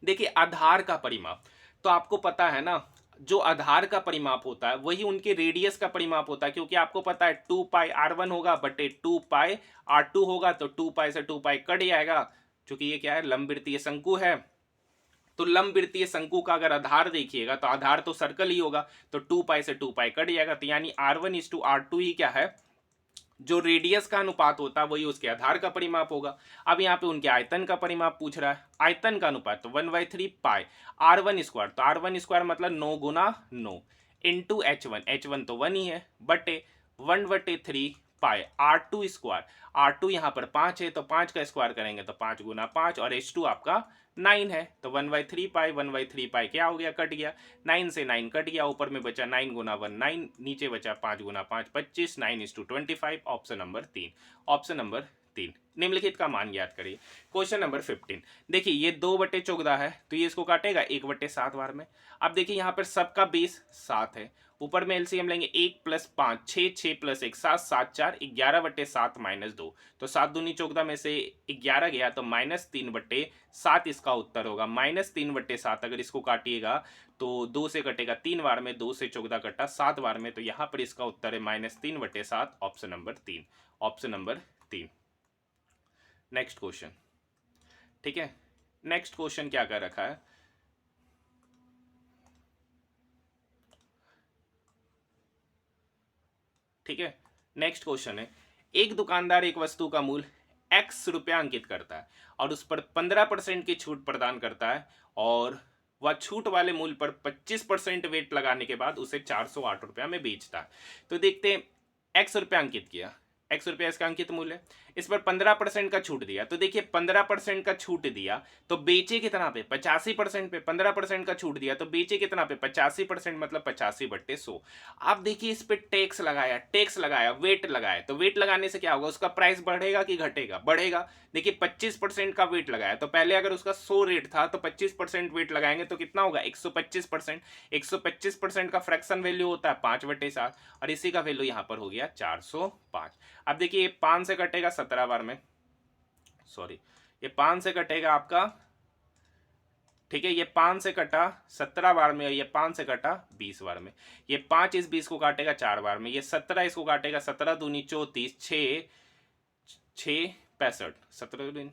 देखिए आधार का परिमाप, तो आपको पता है ना, जो आधार का परिमाप होता है वही उनके रेडियस का परिमाप होता है, क्योंकि आपको पता है 2 पाई R1 होगा बटे 2 पाई R2 होगा, तो 2 पाई से 2 पाई कट जाएगा, क्योंकि ये क्या है लंबवृत्तीय शंकु है, तो लंबवृत्तीय शंकु का अगर आधार देखिएगा तो आधार तो सर्कल ही होगा, तो 2 पाई से 2 पाई कट जाएगा, तो यानी R1:R2 ही क्या है, जो रेडियस का अनुपात होता है वही उसके आधार का परिमाप होगा। अब यहाँ पे उनके आयतन का परिमाप पूछ रहा है, आयतन का अनुपात तो 1/3 पाई R1 स्क्वायर, तो R1 स्क्वायर मतलब 9 गुना 9 इंटू H1 तो 1 ही है, बटे 1/3 पाई R2 स्क्वायर, R2 यहाँ पर 5 है तो 5 का स्क्वायर करेंगे तो 5 गुना 5, और H2 आपका 9 है, तो 1/3 पाई 1/3 पाई क्या हो गया कट गया, 9 से 9 कट गया, ऊपर में बचा 9 गुना 1 9, नीचे बचा 5 गुना 5 25, 9:25, ऑप्शन नंबर 3, ऑप्शन नंबर 3, निम्नलिखित का मान ज्ञात करिए। क्वेश्चन नंबर 15, देखिए ये 2/14 है तो ये इसको काटेगा 1/7 बार में। अब देखिए यहाँ पर सबका बेस 7 है, ऊपर में एलसीएम लेंगे 1 + 5 6, 6 + 1 7, 7 4 11/7 - 2, तो 7 दूनी 14 में से 11 गया तो -3/7 इसका उत्तर होगा, -3/7, अगर इसको काटिएगा तो 2 से कटेगा 3 बार में, 2 से 14 कटा 7 बार में, तो यहाँ पर इसका उत्तर है -3/7, option number 3, option number 3। Next question, ठीक है, नेक्स्ट क्वेश्चन क्या कर रखा है, ठीक है, नेक्स्ट क्वेश्चन है, एक दुकानदार एक वस्तु का मूल्य x रुपया अंकित करता है और उस पर 15% की छूट प्रदान करता है, और वह छूट वाले मूल्य पर 25% वेट लगाने के बाद उसे 408 रुपया में बेचता है। तो देखते हैं x रुपया अंकित किया, x रुपया इसका अंकित मूल्य है, इस पर 15% का छूट दिया, तो देखिए 15% का छूट दिया तो बेचे कितना पे 85% पे, 15% का छूट दिया तो बेचे कितना पे 85%, मतलब 85/100। आप देखिए इस पे टैक्स लगाया, वेट लगाया, तो वेट लगाने से क्या होगा, उसका प्राइस बढ़ेगा कि घटेगा, बढ़ेगा। देखिए 25% का वेट लगाया, तो पहले अगर उसका 100 रेट था तो 25% वेट लगाएंगे तो कितना होगा 125%, 125% का फ्रैक्शन वैल्यू होता है 5/7, और इसी का वैल्यू यहाँ पर हो गया 405। अब देखिए 5 से कटेगा 17 बार में, सॉरी ये 5 से कटेगा आपका, ठीक है, ये 5 से कटा 17 बार में, और ये 5 से कटा 20 बार में, ये 5 इस 20 को काटेगा 4 बार में, ये 17 इसको काटेगा, 17 दूनी 34, 6 6 65, 17 दिन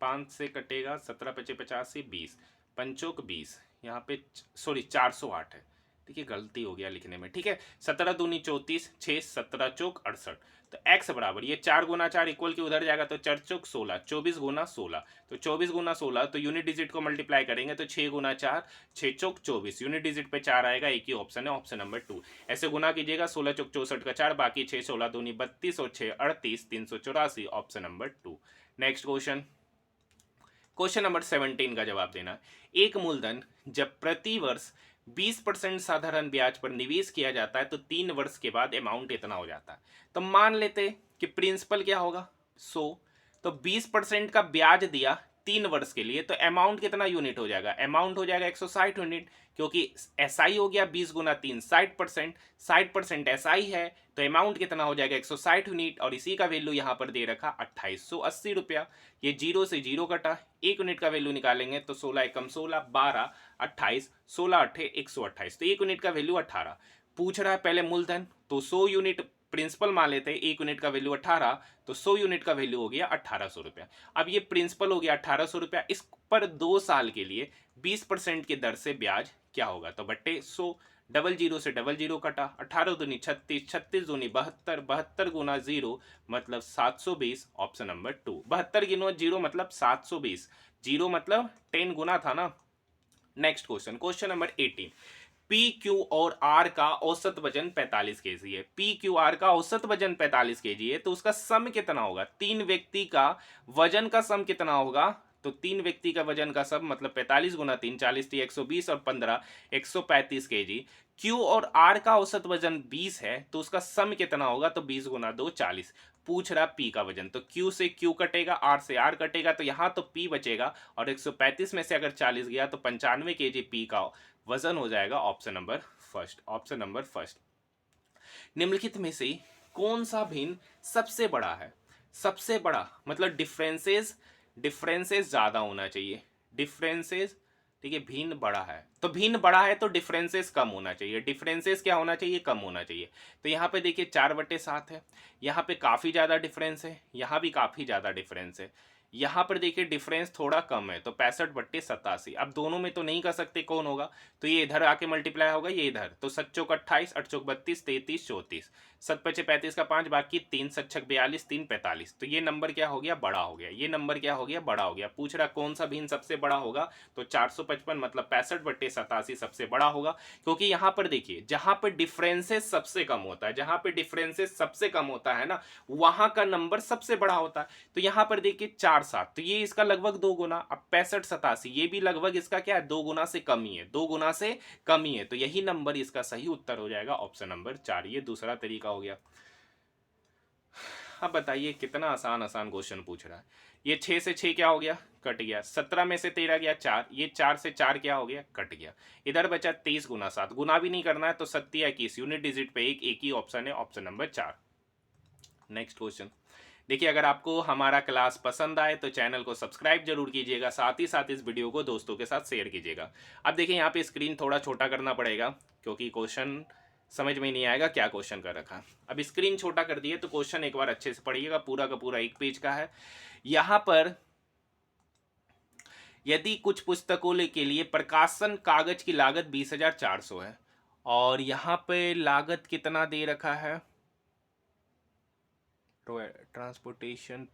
5 से कटेगा 17 × 5 = 85, 20 पंचोक 20, यहाँ पे सॉरी 408 है, देखिए गलती हो गया लिखने में, ठीक है। 17 दूनी 34, 6 17 चौक 68। तो x बराबर ये 4 गुना 4 इक्वल के उधर जाएगा तो 4 चौक 16, 24 गुना 16। तो 24 गुना 16 तो यूनिट डिजिट को मल्टीप्लाई करेंगे तो 6 गुना 4, 6 चौक 24, यूनिट डिजिट पे 4 आएगा, एक ही ऑप्शन है, ऑप्शन नंबर 2। ऐसे गुना कीजिएगा, 16 चौक 64 का 4, बाकी 6 16 दूनी 32 और 6 38, 384, option number 2। Next question, question number 17 का जवाब देना। एक मूलधन जब प्रति वर्ष 20% साधारण ब्याज पर निवेश किया जाता है तो 3 वर्ष के बाद अमाउंट इतना हो जाता है। तो मान लेते कि प्रिंसिपल क्या होगा 100, तो 20% का ब्याज दिया 3 वर्ष के लिए, तो अमाउंट कितना यूनिट हो जाएगा, अमाउंट हो जाएगा 160 यूनिट, क्योंकि SI हो गया 20 गुना 3 60%, 60% SI है, तो अमाउंट कितना हो जाएगा 160 यूनिट, और इसी का वैल्यू यहाँ पर दे रखा 2880 रुपया। ये जीरो से जीरो कटा, एक यूनिट का वैल्यू निकालेंगे तो 16 एकम 16, 12 28, 16 अट्ठे 128, तो एक यूनिट का वैल्यू 18। पूछ रहा है पहले मूलधन, तो 100 यूनिट प्रिंसिपल मान लेते हैं, एक यूनिट का वैल्यू 18, तो 100 यूनिट का वैल्यू हो गया 1800 रुपया। अब ये प्रिंसिपल हो गया 1800 रुपया, इस पर 2 साल के लिए 20% की दर से ब्याज क्या होगा, तो बट्टे 100, डबल जीरो से डबल जीरो कटा, 18 दूनी 36, 36 दूनी 72, 72 गुना 0 मतलब 720, ऑप्शन नंबर 2। 72 गिनो जीरो मतलब 720, जीरो मतलब 10 गुना था ना। Next question, question number 18। P Q और आर का औसत वजन 45 केजी है। पी क्यू आर का औसत वजन 45 केजी है, तो उसका सम कितना होगा, 3 व्यक्ति का वजन का सम कितना होगा, तो 3 व्यक्ति का वजन का सम मतलब 45 गुना 3 40, 120 और 15 135 केजी। क्यू और आर का औसत वजन 20 है, तो उसका सम कितना होगा, तो 20 गुना 2 40। पूछ रहा पी का वजन, तो क्यू से क्यू कटेगा, आर से आर कटेगा, तो यहाँ तो पी बचेगा, और 135 में से अगर 40 गया तो 95 केजी पी का वजन हो जाएगा, option number first, option number first. निम्नलिखित में से कौन सा भिन्न सबसे बड़ा है, सबसे बड़ा मतलब डिफरेंसेस, डिफरेंसेस ज्यादा होना चाहिए, डिफरेंसेस, ठीक है, भिन्न बड़ा है, तो भिन्न बड़ा है तो डिफरेंसेस कम होना चाहिए, डिफरेंसेस क्या होना चाहिए, कम होना चाहिए। तो यहाँ पे देखिए 4/7 है, यहाँ पे काफी ज्यादा डिफरेंस है, यहाँ भी काफी ज्यादा डिफरेंस है, यहाँ पर देखिए डिफरेंस थोड़ा कम है, तो 65/87। अब दोनों में तो नहीं कर सकते, कौन होगा, तो ये इधर आके मल्टीप्लाई होगा, ये इधर, तो 7 चौक 28, 8 चौक 32, 33 34, 7 पचे 35 का 5, बाकी 3 7 छक 42, 3 45, तो ये नंबर क्या हो गया, बड़ा हो गया, ये नंबर क्या हो गया, बड़ा हो गया। पूछ रहा कौन सा भिन्न सबसे बड़ा होगा, तो 455 मतलब 65/87 सबसे बड़ा होगा, क्योंकि यहाँ पर देखिए जहां पर डिफरेंसेस सबसे कम होता है, जहां पर डिफरेंसेस सबसे कम होता है ना, वहां का नंबर सबसे बड़ा होता है। तो यहाँ पर देखिए 4 7, तो ये इसका लगभग 2 गुना, अब 65 87 ये भी लगभग इसका क्या है, 2 गुना से कम ही है, 2 गुना से कम ही है, तो यही नंबर इसका सही उत्तर हो जाएगा, ऑप्शन नंबर 4। ये दूसरा तरीका हो गया। अब बताइए कितना आसान आसान क्वेश्चन पूछ रहा है। ये 6 से 6 क्या हो गया, कट गया, 17 में से 13 गया 4, ये 4 से 4 क्या हो गया, कट गया, इधर बचा 23 गुना 7, गुना भी नहीं करना है, तो 7 या 21, यूनिट डिजिट पे एक ही ऑप्शन है, ऑप्शन नंबर 4। नेक्स्ट क्वेश्चन देखिए, अगर आपको हमारा क्लास पसंद आए तो चैनल को सब्सक्राइब जरूर कीजिएगा, साथ ही साथ इस वीडियो को दोस्तों के साथ शेयर कीजिएगा। अब देखिए यहाँ पे स्क्रीन थोड़ा छोटा करना पड़ेगा, क्योंकि क्वेश्चन समझ में नहीं आएगा क्या क्वेश्चन कर रखा। अब स्क्रीन छोटा कर दिए तो क्वेश्चन एक बार अच्छे से पढ़िएगा, पूरा का पूरा 1 पेज का है। यहाँ पर यदि कुछ पुस्तकों के लिए प्रकाशन कागज की लागत 20,400 है, और यहाँ पे लागत कितना दे रखा है, ट्रांसपोर्टेशन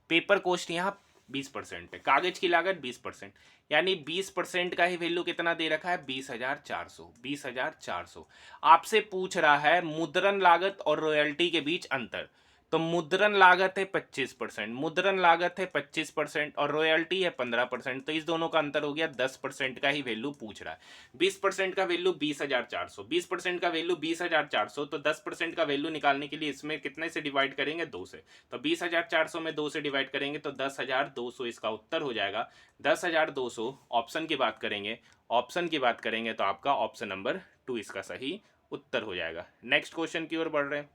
पेपर कोस्ट यहाँ 20% है, कागज की लागत 20%, यानी 20% का ही वैल्यू कितना दे रखा है, 20,400, 20,400। आपसे पूछ रहा है मुद्रण लागत और रॉयल्टी के बीच अंतर, तो मुद्रण लागत है 25%, मुद्रण लागत है 25% और रॉयल्टी है 15%, तो इस दोनों का अंतर हो गया 10% का ही वैल्यू पूछ रहा है। 20% का वैल्यू 20,400, 20% का वैल्यू 20,400, तो 10% का वैल्यू निकालने के लिए इसमें कितने से डिवाइड करेंगे, 2 से, तो 20,400 में 2 से डिवाइड करेंगे तो 10,200 इसका उत्तर हो जाएगा। 10,200 ऑप्शन की बात करेंगे, ऑप्शन की बात करेंगे तो आपका ऑप्शन नंबर 2 इसका सही उत्तर हो जाएगा। नेक्स्ट क्वेश्चन की ओर बढ़ रहे हैं,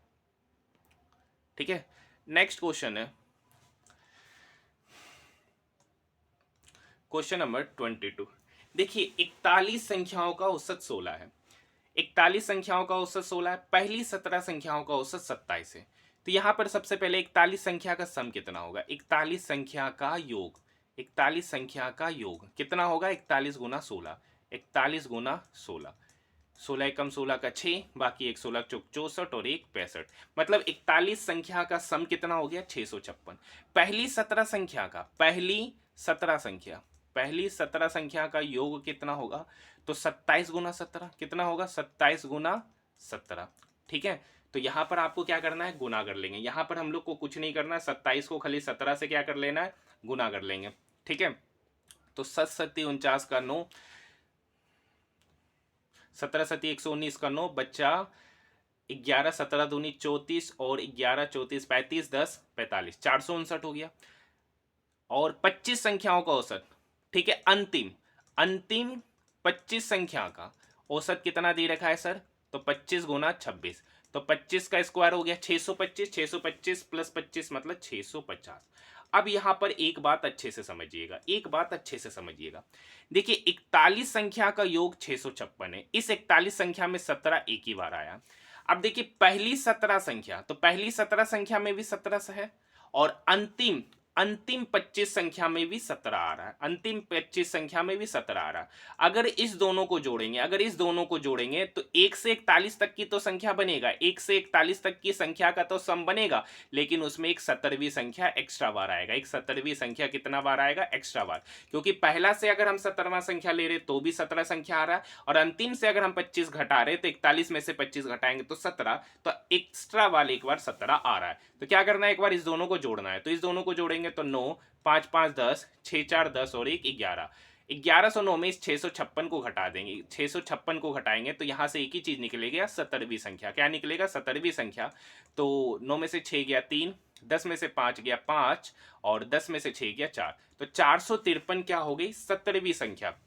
ठीक है। नेक्स्ट क्वेश्चन है क्वेश्चन नंबर 22। देखिए 41 संख्याओं का औसत 16 है, 41 संख्याओं का औसत 16 है, पहली 17 संख्याओं का औसत 27 है। तो यहां पर सबसे पहले 41 संख्या का सम कितना होगा, 41 संख्या का योग, 41 संख्या का योग कितना होगा, 41 गुना 16, 41 गुना 16, 16 कम 16 का 6, बाकी एक 16 चौक 64 और एक 65, मतलब 41 संख्या का सम कितना हो गया 656। पहली 17 संख्या का पहली 17 संख्या का योग कितना होगा, तो 27 गुना 17 कितना होगा, 27 गुना 17। ठीक है, तो यहां पर आपको क्या करना है, गुना कर लेंगे। यहां पर हम लोग को कुछ नहीं करना है, 27 को खाली 17 से क्या कर लेना है, गुना कर लेंगे। ठीक है, तो 7 का 9, 17 सती 119 का 9 बच्चा 11, 17 दूनी 34 और 11 34 35 10 45, 459 हो गया। और 25 संख्याओं का औसत, ठीक है, अंतिम अंतिम 25 संख्या का औसत कितना दे रखा है सर, तो 25 गुना 26, तो 25 का स्क्वायर हो गया 625, 625 प्लस 25 मतलब 650। अब यहां पर एक बात अच्छे से समझिएगा, देखिए 41 संख्या का योग 656 है, इस 41 संख्या में 17 एक ही बार आया। अब देखिए पहली 17 संख्या, तो पहली 17 संख्या में भी 17 है, और अंतिम अंतिम 25 संख्या में भी 17 आ रहा है, अंतिम 25 संख्या में भी 17 आ रहा है। अगर इस दोनों को जोड़ेंगे तो 1 से 41 तक की तो संख्या बनेगा, 1 से 41 तक की संख्या का तो सम बनेगा, लेकिन उसमें एक 17वीं संख्या एक्स्ट्रा बार आएगा। एक 17वीं संख्या कितना बार आएगा, एक्स्ट्रा बार, क्योंकि पहला से अगर हम 17वां संख्या ले रहे तो भी 17 संख्या आ रहा है, और अंतिम से अगर हम 25 घटा रहे तो 41 में से 25 घटाएंगे तो 17, तो एक्स्ट्रा वाले एक बार 17 आ रहा है। तो क्या करना है, एक बार इस दोनों को जोड़ना है, तो इस दोनों को जोड़ेंगे तो 9 5 5 10, 6 4 10 और 1 11, 1109 में इस 656 को घटा देंगे, 656 को घटाएंगे तो यहां से एक ही चीज निकलेगी, 17वीं संख्या। क्या निकलेगा, 17वीं संख्या। तो 9 में से 6 गया 3, 10 में से 5 गया 5, और 10 में से 6 गया 4, तो 453 क्या हो गई, 17वीं संख्या।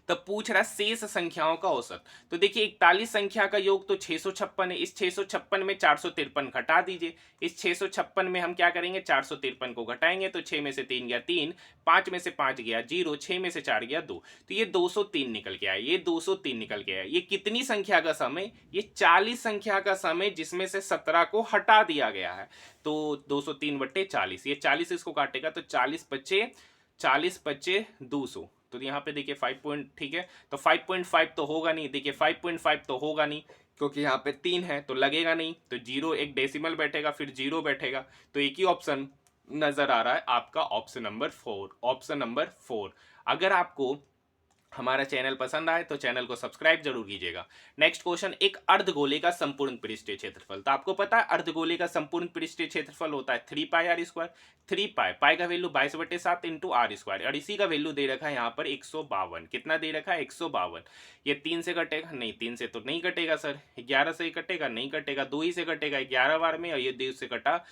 तो पूछ रहा है शेष संख्याओं का औसत। तो देखिए 41 संख्या का योग तो 656 है, इस 656 में 453 घटा दीजिए। इस 656 में हम क्या करेंगे, 453 को घटाएंगे तो 6 में से 3 गया 3, 5 में से 5 गया 0, 6 में से 4 गया 2, तो ये 203 निकल के आया, ये 203 निकल के आया। ये कितनी संख्या का समय, ये 40 संख्या का समय, जिसमें से 17 को हटा दिया गया है। तो 203/40, ये 40 इसको काटेगा तो 40 पच्चे 200, तो यहाँ पे देखिए 5 पॉइंट, ठीक है, तो 5.5 तो होगा नहीं, देखिए 5.5 तो होगा नहीं, क्योंकि यहाँ पे 3 है तो लगेगा नहीं, तो 0 एक डेसिमल बैठेगा, फिर 0 बैठेगा, तो एक ही ऑप्शन नजर आ रहा है आपका, ऑप्शन नंबर 4। अगर आपको हमारा चैनल पसंद आए तो चैनल को सब्सक्राइब जरूर कीजिएगा। नेक्स्ट क्वेश्चन, एक अर्धगोले का संपूर्ण पृष्ठीय क्षेत्रफल। तो आपको पता है अर्धगोले का संपूर्ण पृष्ठीय क्षेत्रफल होता है 3 पाई आर स्क्वायर। 3 पाई का वैल्यू 22/7 इंटू आर स्क्वायर, और इसी का वैल्यू दे रखा है यहाँ पर 152। कितना दे रखा है, 152। ये 3 से कटेगा नहीं, 3 से तो नहीं कटेगा सर। 11 से कटेगा नहीं कटेगा, 2 ही से कटेगा 11 बार में, और ये 2 से कटा,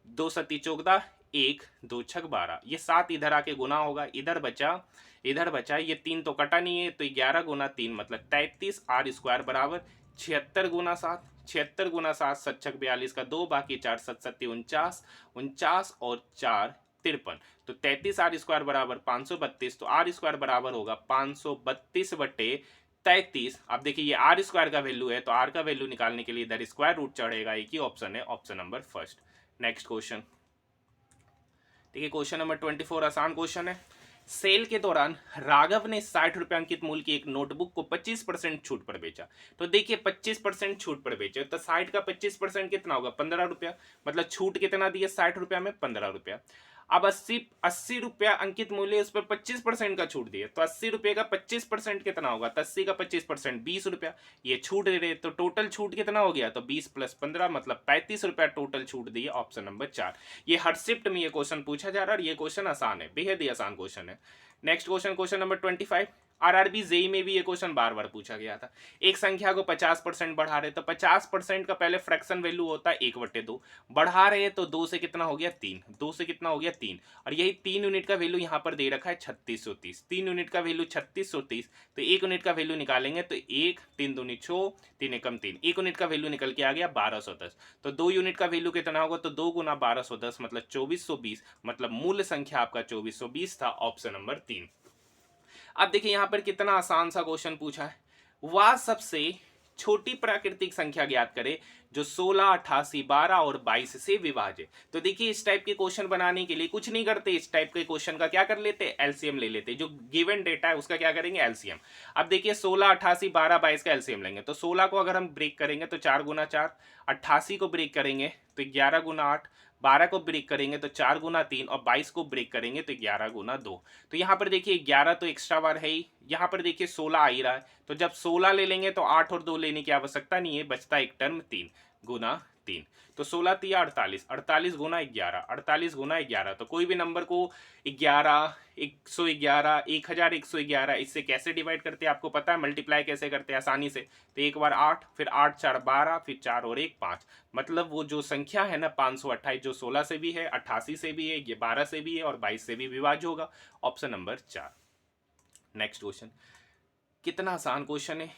2 सती 14, 1 2 छक 12, ये 7 इधर आके गुना होगा, इधर बचा ये 3 तो कटा नहीं है, तो 11 गुना 3 मतलब 33, आर स्क्वायर बराबर 76 गुना 7, 76 गुना 7 7 छक 42 का 2, बाकी 4 7 सत्ती 49, 49 और 4 53, तो 33 आर स्क्वायर बराबर 532, तो आर स्क्वायर बराबर होगा 532/33। अब देखिए ये आर स्क्वायर का वैल्यू है, तो आर का वैल्यू निकालने के लिए इधर स्क्वायर रूट चढ़ेगा, एक ही ऑप्शन है, option number first. Next question, ठीक है, क्वेश्चन नंबर 24 आसान क्वेश्चन है। सेल के दौरान राघव ने 60 रुपए अंकित मूल्य की एक नोटबुक को 25% छूट पर बेचा। तो देखिए 25% छूट पर बेचे, तो 60 का 25% कितना होगा, 15 रुपया, मतलब छूट कितना दिया 60 रुपया में, 15 रुपया। अब 80 रुपया अंकित मूल्य, उस पर 25% का छूट दिए, तो 80 रुपये का 25% कितना होगा, तो 80 का 25% 20 रुपया। ये छूट दे रहे, तो टोटल छूट कितना हो गया, तो 20 + 15 मतलब 35 रुपया टोटल छूट दिए, ऑप्शन नंबर 4। ये हर शिफ्ट में ये क्वेश्चन पूछा जा रहा है, और ये क्वेश्चन आसान है, बेहद ही आसान क्वेश्चन है। Next question, question number 25, RRB JE में भी ये क्वेश्चन बार बार पूछा गया था। एक संख्या को 50% बढ़ा रहे, तो 50% का पहले फ्रैक्शन वैल्यू होता है 1/2, बढ़ा रहे तो 2 से कितना हो गया 3, 2 से कितना हो गया 3, और यही 3 यूनिट का वैल्यू यहाँ पर दे रखा है 3630, 3 यूनिट का वैल्यू 3630, तो 1 यूनिट का वैल्यू निकालेंगे तो 1 3 दूनी 6, 3 एकम 3, 1 यूनिट का वैल्यू निकल के आ गया 1210, तो 2 यूनिट का वैल्यू कितना होगा, तो 2 गुना 1210 मतलब 2420, मतलब मूल संख्या आपका 2420 था, ऑप्शन नंबर 3। अब देखिए यहां पर कितना आसान सा क्वेश्चन पूछा है, वह सबसे छोटी प्राकृतिक संख्या ज्ञात करे जो 16, 88, 12 और 22 से विभाज्य है। तो देखिए इस टाइप के क्वेश्चन बनाने के लिए कुछ नहीं करते, इस टाइप के क्वेश्चन का क्या कर लेते हैं, एलसीएम ले लेते हैं। जो गिवन डेटा है उसका क्या करेंगे, एलसीएम। अब देखिए 16, 88, 12, 22 का एलसीएम लेंगे तो 16 को अगर हम ब्रेक करेंगे तो 4 गुना 4, 88 को ब्रेक करेंगे तो 11 गुना 8, 12 को ब्रेक करेंगे तो 4 गुना 3 और 22 को ब्रेक करेंगे तो 11 गुना 2। तो यहाँ पर देखिए 11 तो एक्स्ट्रा बार है ही, यहाँ पर देखिए 16 आ ही रहा है, तो जब 16 ले लेंगे तो 8 और 2 लेने की आवश्यकता नहीं है, बचता एक टर्म 3 गुना 3। तो 16 तिया 48, 48 गुना 11, 48 गुना 11। तो कोई भी नंबर को 11, 111, 1111 इससे कैसे डिवाइड करते हैं आपको पता है, मल्टीप्लाई कैसे करते हैं आसानी से। तो एक बार 8, फिर 8 4 12, फिर 4 और 1 5, मतलब वो जो संख्या है ना 528, जो 16 से भी है, 88 से भी है, ये 12 से भी है और 22 से भी विभाज्य होगा। Option number 4। नेक्स्ट क्वेश्चन, कितना आसान क्वेश्चन है।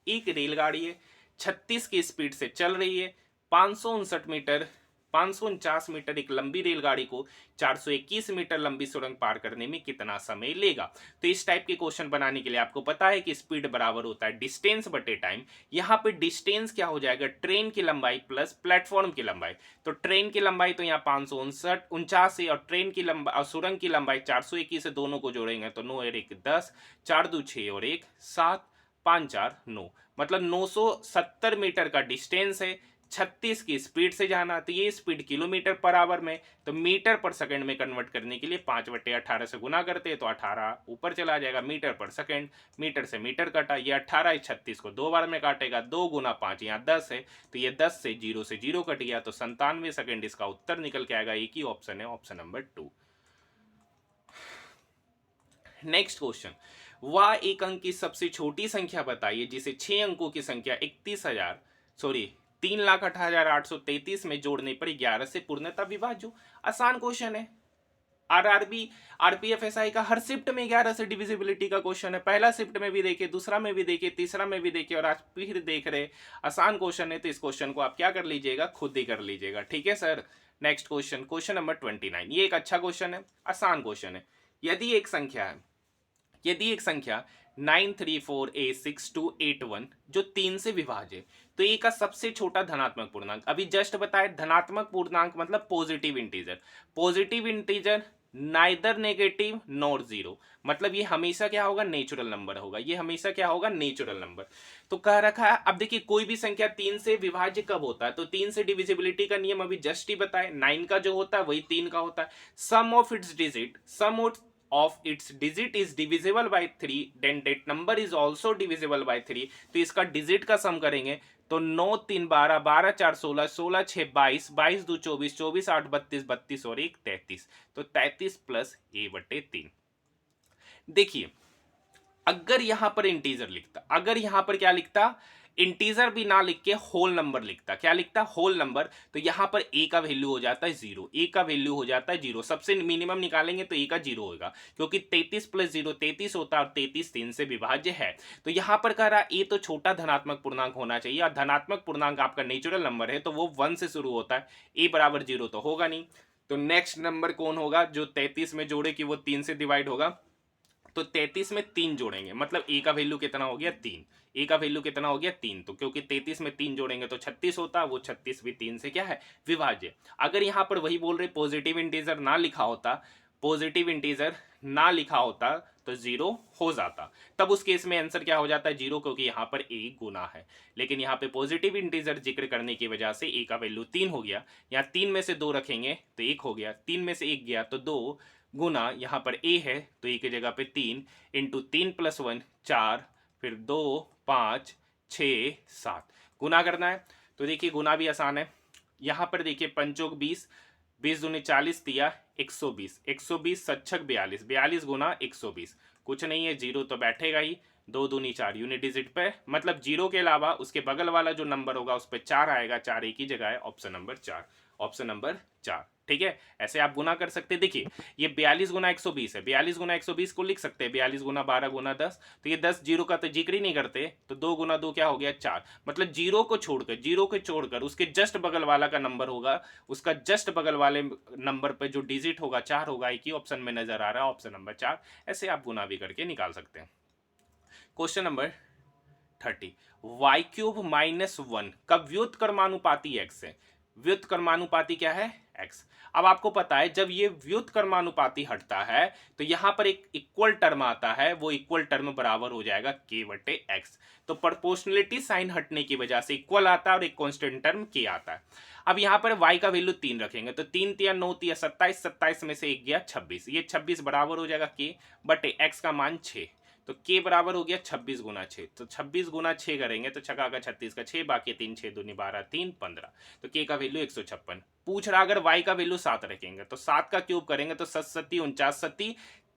एक रेलगाड़ी है, 36 की स्पीड से चल रही है, 549 मीटर एक लंबी रेलगाड़ी को 421 मीटर लंबी सुरंग पार करने में कितना समय लेगा। तो इस टाइप के क्वेश्चन बनाने के लिए आपको पता है कि स्पीड बराबर होता है डिस्टेंस बटे टाइम। यहाँ पे डिस्टेंस क्या हो जाएगा, ट्रेन की लंबाई प्लस प्लेटफॉर्म की लंबाई। तो ट्रेन की लंबाई तो यहाँ 549 है और ट्रेन की लंबाई और सुरंग की लंबाई 421 से दोनों को जोड़ेंगे तो 9 और 1 10, 4 2 6 और 1 7, 5 4 9, मतलब 970 मीटर का डिस्टेंस है। 36 की स्पीड से जाना, तो ये स्पीड किलोमीटर पर आवर में, तो मीटर पर सेकंड में कन्वर्ट करने के लिए 5/18 से गुना करते हैं तो 18 ऊपर चला जाएगा मीटर पर सेकंड। मीटर से मीटर कटा, ये 18 36 को 2 बार में काटेगा, 2 गुना 5 यहाँ 10 है, तो ये 10 से 0 कट गया, तो 97 सेकंड इसका उत्तर निकल के आएगा। एक ही ऑप्शन है, ऑप्शन नंबर 2। नेक्स्ट क्वेश्चन, वह एक अंक की सबसे छोटी संख्या बताइए जिसे 6 अंकों की संख्या 3,68,833 में जोड़ने पर 11 से पूर्णतः विभाज्य हो। आसान क्वेश्चन है। आरआरबी आरपीएफएसआई का हर शिफ्ट में 11 से डिविजिबिलिटी का क्वेश्चन है। पहला शिफ्ट में भी देखे, दूसरा में भी देखे, तीसरा में भी देखे और आज फिर देख रहे। आसान क्वेश्चन है, तो इस क्वेश्चन को आप क्या कर लीजिएगा, खुद ही कर लीजिएगा। ठीक है sir. Next question, question number 29। ये एक अच्छा क्वेश्चन है, आसान क्वेश्चन है। यदि एक संख्या 934a6281 जो 3 से विभाज्य है, तो ए का सबसे छोटा धनात्मक पूर्णांक, अभी जस्ट बताए धनात्मक पूर्णांक मतलब positive integer. Positive integer neither negative nor zero, मतलब ये हमेशा क्या होगा, नेचुरल नंबर होगा। ये हमेशा क्या होगा, नेचुरल नंबर। तो कह रखा है, अब देखिए कोई भी संख्या 3 से विभाज्य कब होता है, तो 3 से डिविजिबिलिटी का नियम अभी जस्ट ही बताए, 9 का जो होता है वही 3 का होता है। सम of its digit is divisible by 3, then that number is also divisible by 3। तो इसका डिजिट का सम करेंगे तो 9 3 12, 12 4 16, 16 6 22, 22 2 24, 24 8 32, 32 और 1 33। तो 33 प्लस a/3। देखिए अगर यहां पर इंटीजर लिखता, अगर यहां पर क्या लिखता, इंटीजर भी ना लिख के होल नंबर लिखता, क्या लिखता, होल नंबर, तो यहां पर ए का वैल्यू हो जाता है 0। ए का वैल्यू हो जाता है 0, सबसे मिनिमम निकालेंगे तो ए का 0 होगा, क्योंकि 33 प्लस 0 33 होता है और 33 3 से विभाज्य है। तो यहां पर कह रहा ए तो छोटा धनात्मक पूर्णांक होना चाहिए, और धनात्मक पूर्णांक आपका नेचुरल नंबर है तो वो 1 से शुरू होता है, ए बराबर 0 तो होगा नहीं। तो नेक्स्ट नंबर कौन होगा जो 33 में जोड़े कि वो 3 से डिवाइड होगा, तो 33 में 3 जोड़ेंगे, मतलब ए का वैल्यू कितना हो गया, 3। ए का वैल्यू कितना हो गया, 3। तो क्योंकि 33 में 3 जोड़ेंगे तो 36 होता, वो 36 भी 3 से क्या है, विभाज्य। अगर यहां पर वही बोल रहे पॉजिटिव इंटीजर ना लिखा होता, पॉजिटिव इंटीजर ना लिखा होता तो 0 हो जाता, तब उस केस में आंसर क्या हो जाता है, 0, क्योंकि यहां पर ए गुना है। लेकिन यहाँ पे पॉजिटिव इंटीजर जिक्र करने की वजह से ए का वैल्यू 3 हो गया। यहाँ 3 में से 2 रखेंगे तो 1 हो गया, 3 में से 1 गया तो 2 गुना, यहाँ पर ए है तो ए की जगह पे 3 इंटू 3 + 1 4, फिर 2 5 6 7 गुना करना है। तो देखिए गुना भी आसान है। यहाँ पर देखिए पंचोक 20, 20 दूनी 40 दिया 120, 120 सच्छक 42, 42 गुना 120, कुछ नहीं है, 0 तो बैठेगा ही। 2 दूनी 4 यूनिट डिजिट पे, मतलब 0 के अलावा उसके बगल वाला जो नंबर होगा उस पर 4 आएगा, 4 एक ही जगह है, ऑप्शन नंबर 4, ऑप्शन नंबर 4। ठीक है, ऐसे आप गुना कर सकते हैं। देखिए ये 42 गुना 120 है, 42 गुना 120 को लिख सकते हैं 42 गुना 12 गुना 10, तो ये 10 जीरो का तो जिक्र ही नहीं करते, तो 2 गुना 2 क्या हो गया, 4। मतलब जीरो को छोड़कर उसके जस्ट बगल वाला का नंबर होगा, उसका जस्ट बगल वाले नंबर पे जो डिजिट होगा 4 होगा, एक ही ऑप्शन में नजर आ रहा है, ऑप्शन नंबर 4। ऐसे आप गुना भी करके निकाल सकते हैं। Question number 30। वाई क्यूब -1 का व्युत्क्रमानुपाती x है। व्युत्क्रमानुपाती क्या है? x। अब आपको पता है जब ये व्युत्क्रमानुपाती हटता है तो यहां पर एक इक्वल टर्म आता है, वो इक्वल टर्म बराबर हो जाएगा k बटे एक्स। तो प्रोपोर्शनलिटी साइन हटने की वजह से इक्वल आता है और एक कांस्टेंट टर्म k आता है। अब यहाँ पर y का वैल्यू 3 रखेंगे तो 3 तिया 9 तिया 27, 27 में से एक गया 26, ये 26 बराबर हो जाएगा k बटे x का मान 6। तो k बराबर हो गया 26 गुना 6, तो 26 गुना 6 करेंगे तो छक्का का 36 का 6, बाकी 3 6 दूनी 12 3 15, तो k का वैल्यू 156। पूछ रहा अगर y का वैल्यू 7 रखेंगे तो 7 का क्यूब करेंगे तो 7 सत्ती 49 सत्ती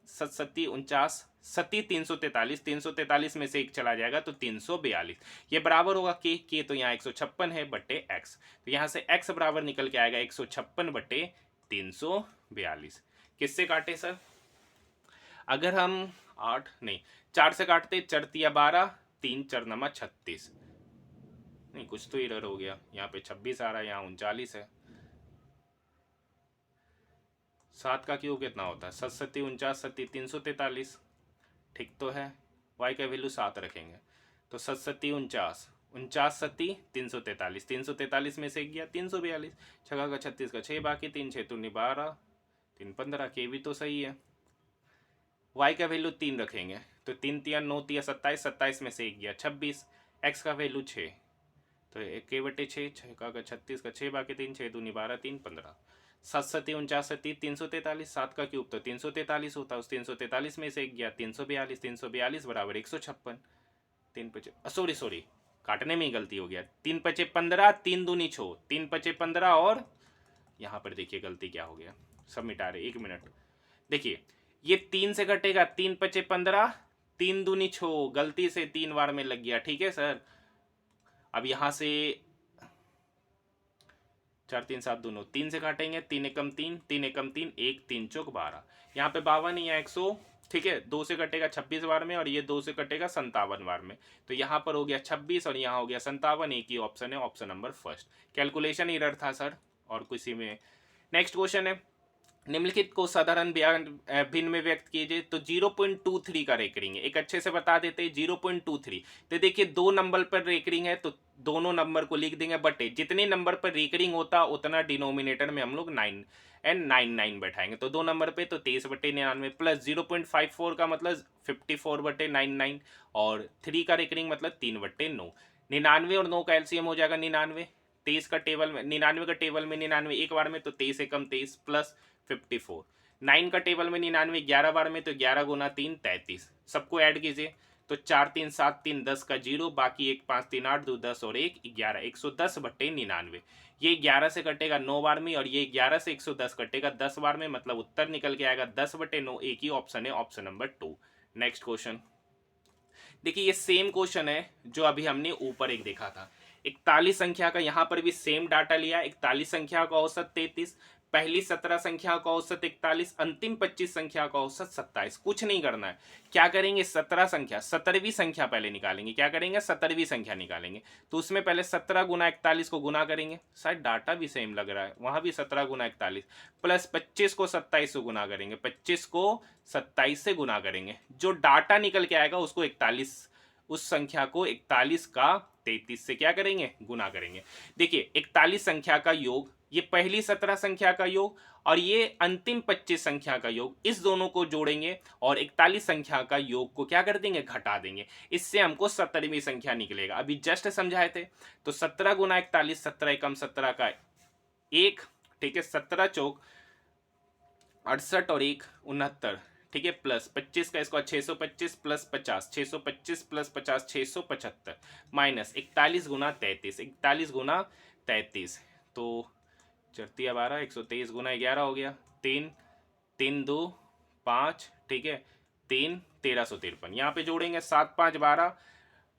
7 सत्ती 49 सत्ती 343, 343 में से एक चला जाएगा तो 342, ये बराबर होगा k तो यहाँ 156 है बटे x, तो यहाँ से x बराबर निकल के आएगा 156 बटे 342। किससे काटे सर? अगर हम 8 नहीं 4 से काटते, 4 तिया 12, 3 4 नमा 36, नहीं कुछ तो एरर हो गया, यहाँ पे 26 आ रहा है, यहाँ 39 है। 7 का क्यूब कितना होता है? 7 सत्ती 49 सत्ती 343, ठीक तो है। y का वैल्यू 7 रखेंगे तो 7 सत्ती 49, 49 सत्ती 343, 343 में से एक गया 342, छक्का का 36 का 6, बाकी 3 6 दूनी 12 3 15, के भी तो सही है। y का वैल्यू 3 रखेंगे तो 3 तिया 9 तिया 27, 27 में से एक गया 26, x का वैल्यू 6, तो एक के बटे 6, छक्का का 36 का 6, बाकी 3 6 दूनी 12 3 15, 7 सत्ती 49 सत्ती 343, 7 का क्यूब तो 343 होता है, उस 343 में से एक गया 342, 342 बराबर 156। 3 पचे सॉरी काटने में ही गलती हो गया, 3 पचे 15, 3 दूनी 6, 3 पचे 15, और यहाँ पर देखिए गलती क्या हो गया, सब मिटा रहे, 1 मिनट। देखिए ये 3 से कटेगा, 3 पचे 15, 3 दूनी 6, गलती से 3 बार में लग गया, ठीक है सर। अब यहाँ से 4 3 7 दोनों 3 से काटेंगे, 3 एकम 3, 3 एकम 3, 1 3 चौक 12, यहाँ पे 52 या 100, ठीक है। 2 से कटेगा 26 बार में और ये 2 से कटेगा 57 बार में, तो यहाँ पर हो गया 26 और यहाँ हो गया 57, एक ही ऑप्शन है, option number first. Calculation error था सर और किसी में। नेक्स्ट क्वेश्चन है, निम्नलिखित को साधारण भिन्न में व्यक्त कीजिए, तो 0.23 का रेकरिंग है, एक अच्छे से बता देते हैं 0.23। तो देखिए 2 नंबर पर रेकरिंग है तो दोनों नंबर को लिख देंगे, बटे जितने नंबर पर रेकरिंग होता उतना डिनोमिनेटर में हम लोग 9 एंड 99 बैठाएंगे, तो 2 नंबर पे तो 23 बटे 99 प्लस 0.54 का मतलब 54 बटे 99, और 3 का रेकरिंग मतलब 3 बटे 9। 99 और 9 का एलसीएम हो जाएगा 99, 23 का टेबल में 99 का टेबल में 99 एक बार में तो 23 एकम 23 प्लस 54, 9 का टेबल में 99 11 बार में तो 11 गुना 3 33, सबको ऐड कीजिए तो 4 3 7 3 10 का 0, बाकी 1 5 3 8 2 10 और 1 11, 110 बटे 99। ये 11 से कटेगा 9 बार में और ये 11 से 110 कटेगा 10 बार में, मतलब उत्तर निकल के आएगा 10 बटे 9, एक ही ऑप्शन है, ऑप्शन नंबर 2। नेक्स्ट क्वेश्चन देखिए, ये सेम क्वेश्चन है जो अभी हमने ऊपर एक देखा था। 41 संख्या का यहाँ पर भी सेम डाटा लिया, 41 संख्या का औसत 33, पहली 17 संख्या का औसत 41, अंतिम 25 संख्या का औसत 27। कुछ नहीं करना है, क्या करेंगे 17 संख्या 17वीं संख्या पहले निकालेंगे, क्या करेंगे 17वीं संख्या निकालेंगे, तो उसमें पहले 17 गुना 41 को गुना करेंगे, शायद डाटा भी सेम लग रहा है, वहां भी 17 गुना 41 प्लस 25 को 27 से गुना करेंगे, 25 को 27 से गुना करेंगे, जो डाटा निकल के आएगा उसको 41, उस संख्या को 41 का 33 से क्या करेंगे गुना करेंगे। देखिए 41 संख्या का योग, ये पहली 17 संख्या का योग और ये अंतिम 25 संख्या का योग, इस दोनों को जोड़ेंगे और 41 संख्या का योग को क्या कर देंगे घटा देंगे, इससे हमको 17वीं संख्या निकलेगा। अभी जस्ट समझाए थे, तो 17 गुना 41, 17 एकम 17 का 1, ठीक है, 17 चौक 68 और 1 69, ठीक है, प्लस 25 का इसको 625 प्लस 50, 625 प्लस 50 675, माइनस 41 गुना 33, 41 गुना 33, तो 4 12 123 गुना 11 हो गया, 3 3 2 5, ठीक है, 3 1353, यहाँ पे जोड़ेंगे 7 5 12,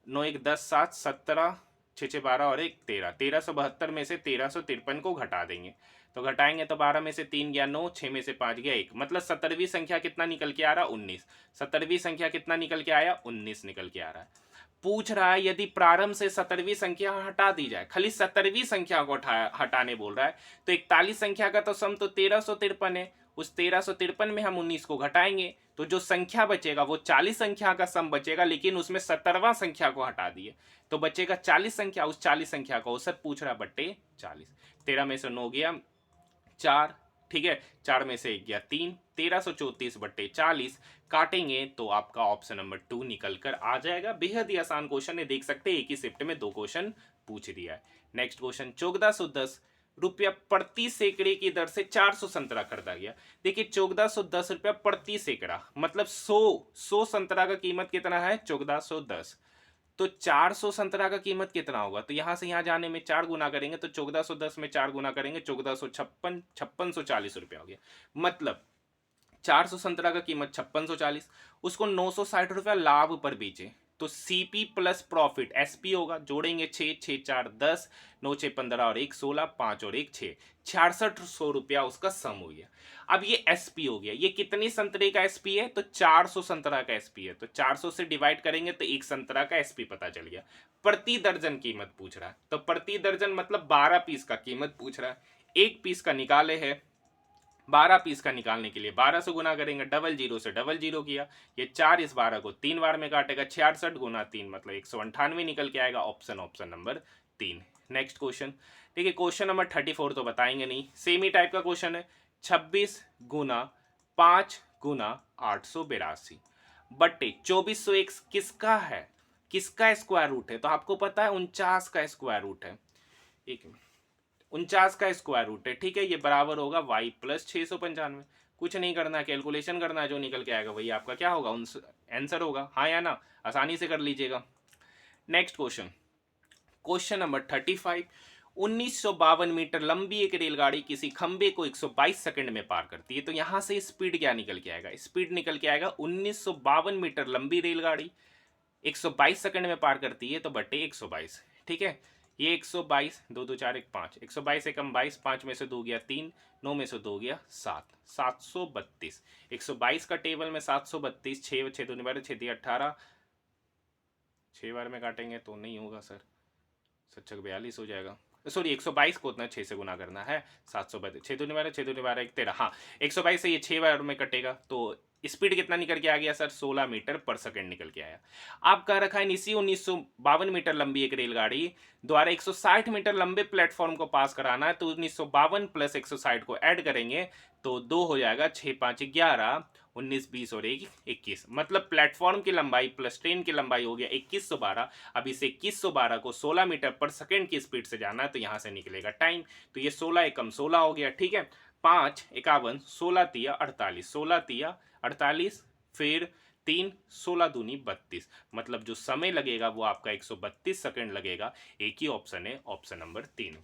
9 1 10 7 17, 6 6 12 और 1 13, 1372 में से 1353 को घटा देंगे, तो घटाएंगे तो 12 में से 3 गया 9, 6 में से 5 गया 1, मतलब 17वीं संख्या कितना निकल के आ रहा 19, 17वीं संख्या कितना निकल के आया 19 निकल के आ रहा है। पूछ रहा है यदि प्रारंभ से 17वीं संख्या हटा दी जाए, खाली 17वीं संख्या को हटाने बोल रहा है, तो 41 संख्या का तो सम तो 1353 है उस 1353 में हम 19 को घटाएंगे तो जो संख्या बचेगा वो 40 संख्या का सम बचेगा, लेकिन उसमें 17वां संख्या को हटा दिए तो बचेगा 40 संख्या। उस 40 संख्या का औसत पूछ रहा बट्टे 40। 13 में से 9 गया 4, ठीक है, 4 में से 1 गया 3, 1334 बट्टे 40 काटेंगे तो आपका ऑप्शन नंबर 2 निकल कर आ जाएगा। बेहद ही आसान क्वेश्चन है, देख सकते हैं एक ही शिफ्ट में 2 क्वेश्चन पूछ दिया है। नेक्स्ट क्वेश्चन, 1410 रुपया प्रति सैकड़े की दर से 400 संतरा खरीदा गया। देखिए 1410 रुपया प्रति सैकड़ा मतलब 100 संतरा का कीमत कितना है 1410, तो 400 संतरा का कीमत कितना होगा, तो यहां से यहां जाने में 4 गुना करेंगे तो 1410 में 4 गुना करेंगे 1456, 5640 रुपया हो गया। मतलब 400 संतरा का कीमत 5640, उसको 960 रुपया लाभ पर बेचे तो सीपी प्लस प्रॉफिट एसपी होगा। जोड़ेंगे 6 6 4 10, 9 6 15 और 1 16, 5 और 1 6, 6600 रुपया उसका सम हो गया। अब ये एसपी हो गया। ये कितनी संतरे का एसपी है, तो 400 संतरा का एसपी है, तो 400 से डिवाइड करेंगे तो एक संतरा का एसपी पता चल गया। प्रति दर्जन कीमत पूछ रहा है, तो प्रति दर्जन मतलब 12 पीस का कीमत पूछ रहा है। एक पीस का निकाले है, 12 पीस का निकालने के लिए 12 से गुना करेंगे, डबल जीरो से डबल जीरो किया, ये 4 इस 12 को 3 बार में काटेगा, 66 गुना 3 मतलब 198 निकल के आएगा। Option number 3। नेक्स्ट क्वेश्चन देखिए, क्वेश्चन नंबर 34 तो बताएंगे नहीं, सेम ही टाइप का क्वेश्चन है। 26 गुना 5 गुना 882 बट्टे 2401 किसका है, किसका स्क्वायर रूट है, तो आपको पता है 49 का स्क्वायर रूट है। एक मिनट, 49 का स्क्वायर रूट है, ठीक है, ये बराबर होगा y प्लस 695। कुछ नहीं करना है, कैलकुलेशन करना है, जो निकल के आएगा वही आपका क्या होगा आंसर होगा, हाँ या ना, आसानी से कर लीजिएगा। Next question, question number 35। 1952 metre लंबी एक रेलगाड़ी किसी खंबे को 122 सेकंड में पार करती है, तो यहां से स्पीड क्या निकल के आएगा, स्पीड निकल के आएगा 1952 मीटर लंबी रेलगाड़ी 122 सेकंड में पार करती है तो बट्टे 122, ठीक है। ये 122, 2 2 4 1 5, 122 एकम 22, 5 में से 2 गया 3, 9 में से 2 गया 7, 732। 122 का टेबल में 732, 6 6 2 12 6 18, 6 बार में काटेंगे तो नहीं होगा सर, 42 हो जाएगा। सॉरी 122 को उतना 6 से गुना करना है, 732, 6 2 12 6 2 12 1 13, हाँ 122 से ये 6 बार में कटेगा तो स्पीड कितना निकल के आ गया सर, 16 मीटर पर सेकंड निकल के आया। आप कह रखा है इसी 1952 मीटर लंबी एक रेलगाड़ी द्वारा 160 मीटर लंबे प्लेटफॉर्म को पास कराना है, तो 1952 प्लस 160 को ऐड करेंगे तो 2 हो जाएगा, 6 5 11, 19 20 और 1 21, मतलब प्लेटफॉर्म की लंबाई प्लस ट्रेन की लंबाई हो गया 2112। अब इसे 2112 को 16 मीटर पर सेकंड की स्पीड से जाना है तो यहां से निकलेगा टाइम, तो ये 16 एकम 16 हो गया, ठीक है। 5 51, 16 तिया 48, 16 तिया 48, फिर 3 16 दूनी 32, मतलब जो समय लगेगा वो आपका 132 सेकंड लगेगा। एक ही ऑप्शन है, ऑप्शन नंबर 3।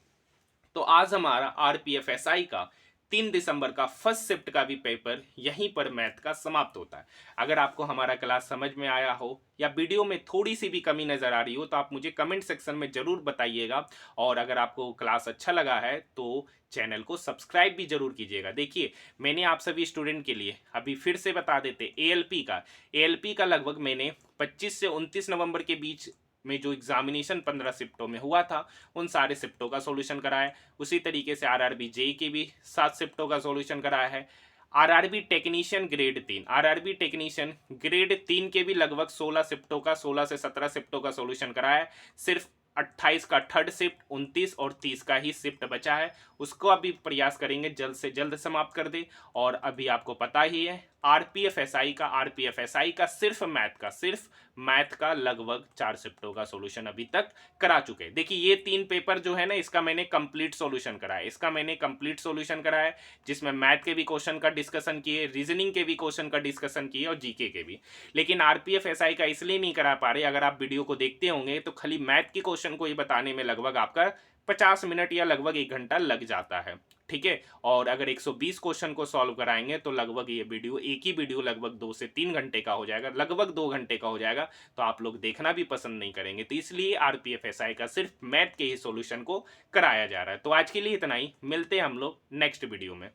तो आज हमारा आरपीएफएसआई का 3 दिसंबर का फर्स्ट शिफ्ट का भी पेपर यहीं पर मैथ का समाप्त होता है। अगर आपको हमारा क्लास समझ में आया हो या वीडियो में थोड़ी सी भी कमी नज़र आ रही हो तो आप मुझे कमेंट सेक्शन में ज़रूर बताइएगा, और अगर आपको क्लास अच्छा लगा है तो चैनल को सब्सक्राइब भी जरूर कीजिएगा। देखिए मैंने आप सभी स्टूडेंट के लिए अभी फिर से बता देते, एएलपी का लगभग मैंने 25 से 29 नवंबर के बीच में जो एग्जामिनेशन 15 शिफ्टों में हुआ था उन सारे शिफ्टों का सॉल्यूशन कराया। उसी तरीके से आरआरबी जेई के भी 7 शिफ्टों का सॉल्यूशन कराया है। RRB technician grade 3, RRB technician grade 3 के भी लगभग 16 शिफ्टों का, 16 से 17 शिफ्टों का सॉल्यूशन कराया है। सिर्फ 28 का थर्ड शिफ्ट, 29 और 30 का ही शिफ्ट बचा है, उसको अभी प्रयास करेंगे जल्द से जल्द समाप्त कर दे। और अभी आपको पता ही है आरपीएफएसआई का सिर्फ मैथ का लगभग 4 शिफ्टों का सॉल्यूशन अभी तक करा चुके हैं। देखिए ये 3 पेपर जो है ना, इसका मैंने कंप्लीट सॉल्यूशन कराया है, जिसमें मैथ के भी क्वेश्चन का डिस्कशन किए, रीजनिंग के भी क्वेश्चन का डिस्कशन किए और जीके के भी। लेकिन आरपीएफएसआई का इसलिए नहीं करा पा रहे, अगर आप वीडियो को देखते होंगे तो खाली मैथ की क्वेश्चन को ही बताने में लगभग आपका 50 मिनट या लगभग 1 घंटा लग जाता है, ठीक है। और अगर 120 क्वेश्चन को सॉल्व कराएंगे तो लगभग ये वीडियो, एक ही वीडियो लगभग 2 से 3 घंटे का हो जाएगा, लगभग 2 घंटे का हो जाएगा, तो आप लोग देखना भी पसंद नहीं करेंगे। तो इसलिए आरपीएफएसआई का सिर्फ मैथ के ही सॉल्यूशन को कराया जा रहा है। तो आज के लिए इतना ही, मिलते हैं हम लोग नेक्स्ट वीडियो में।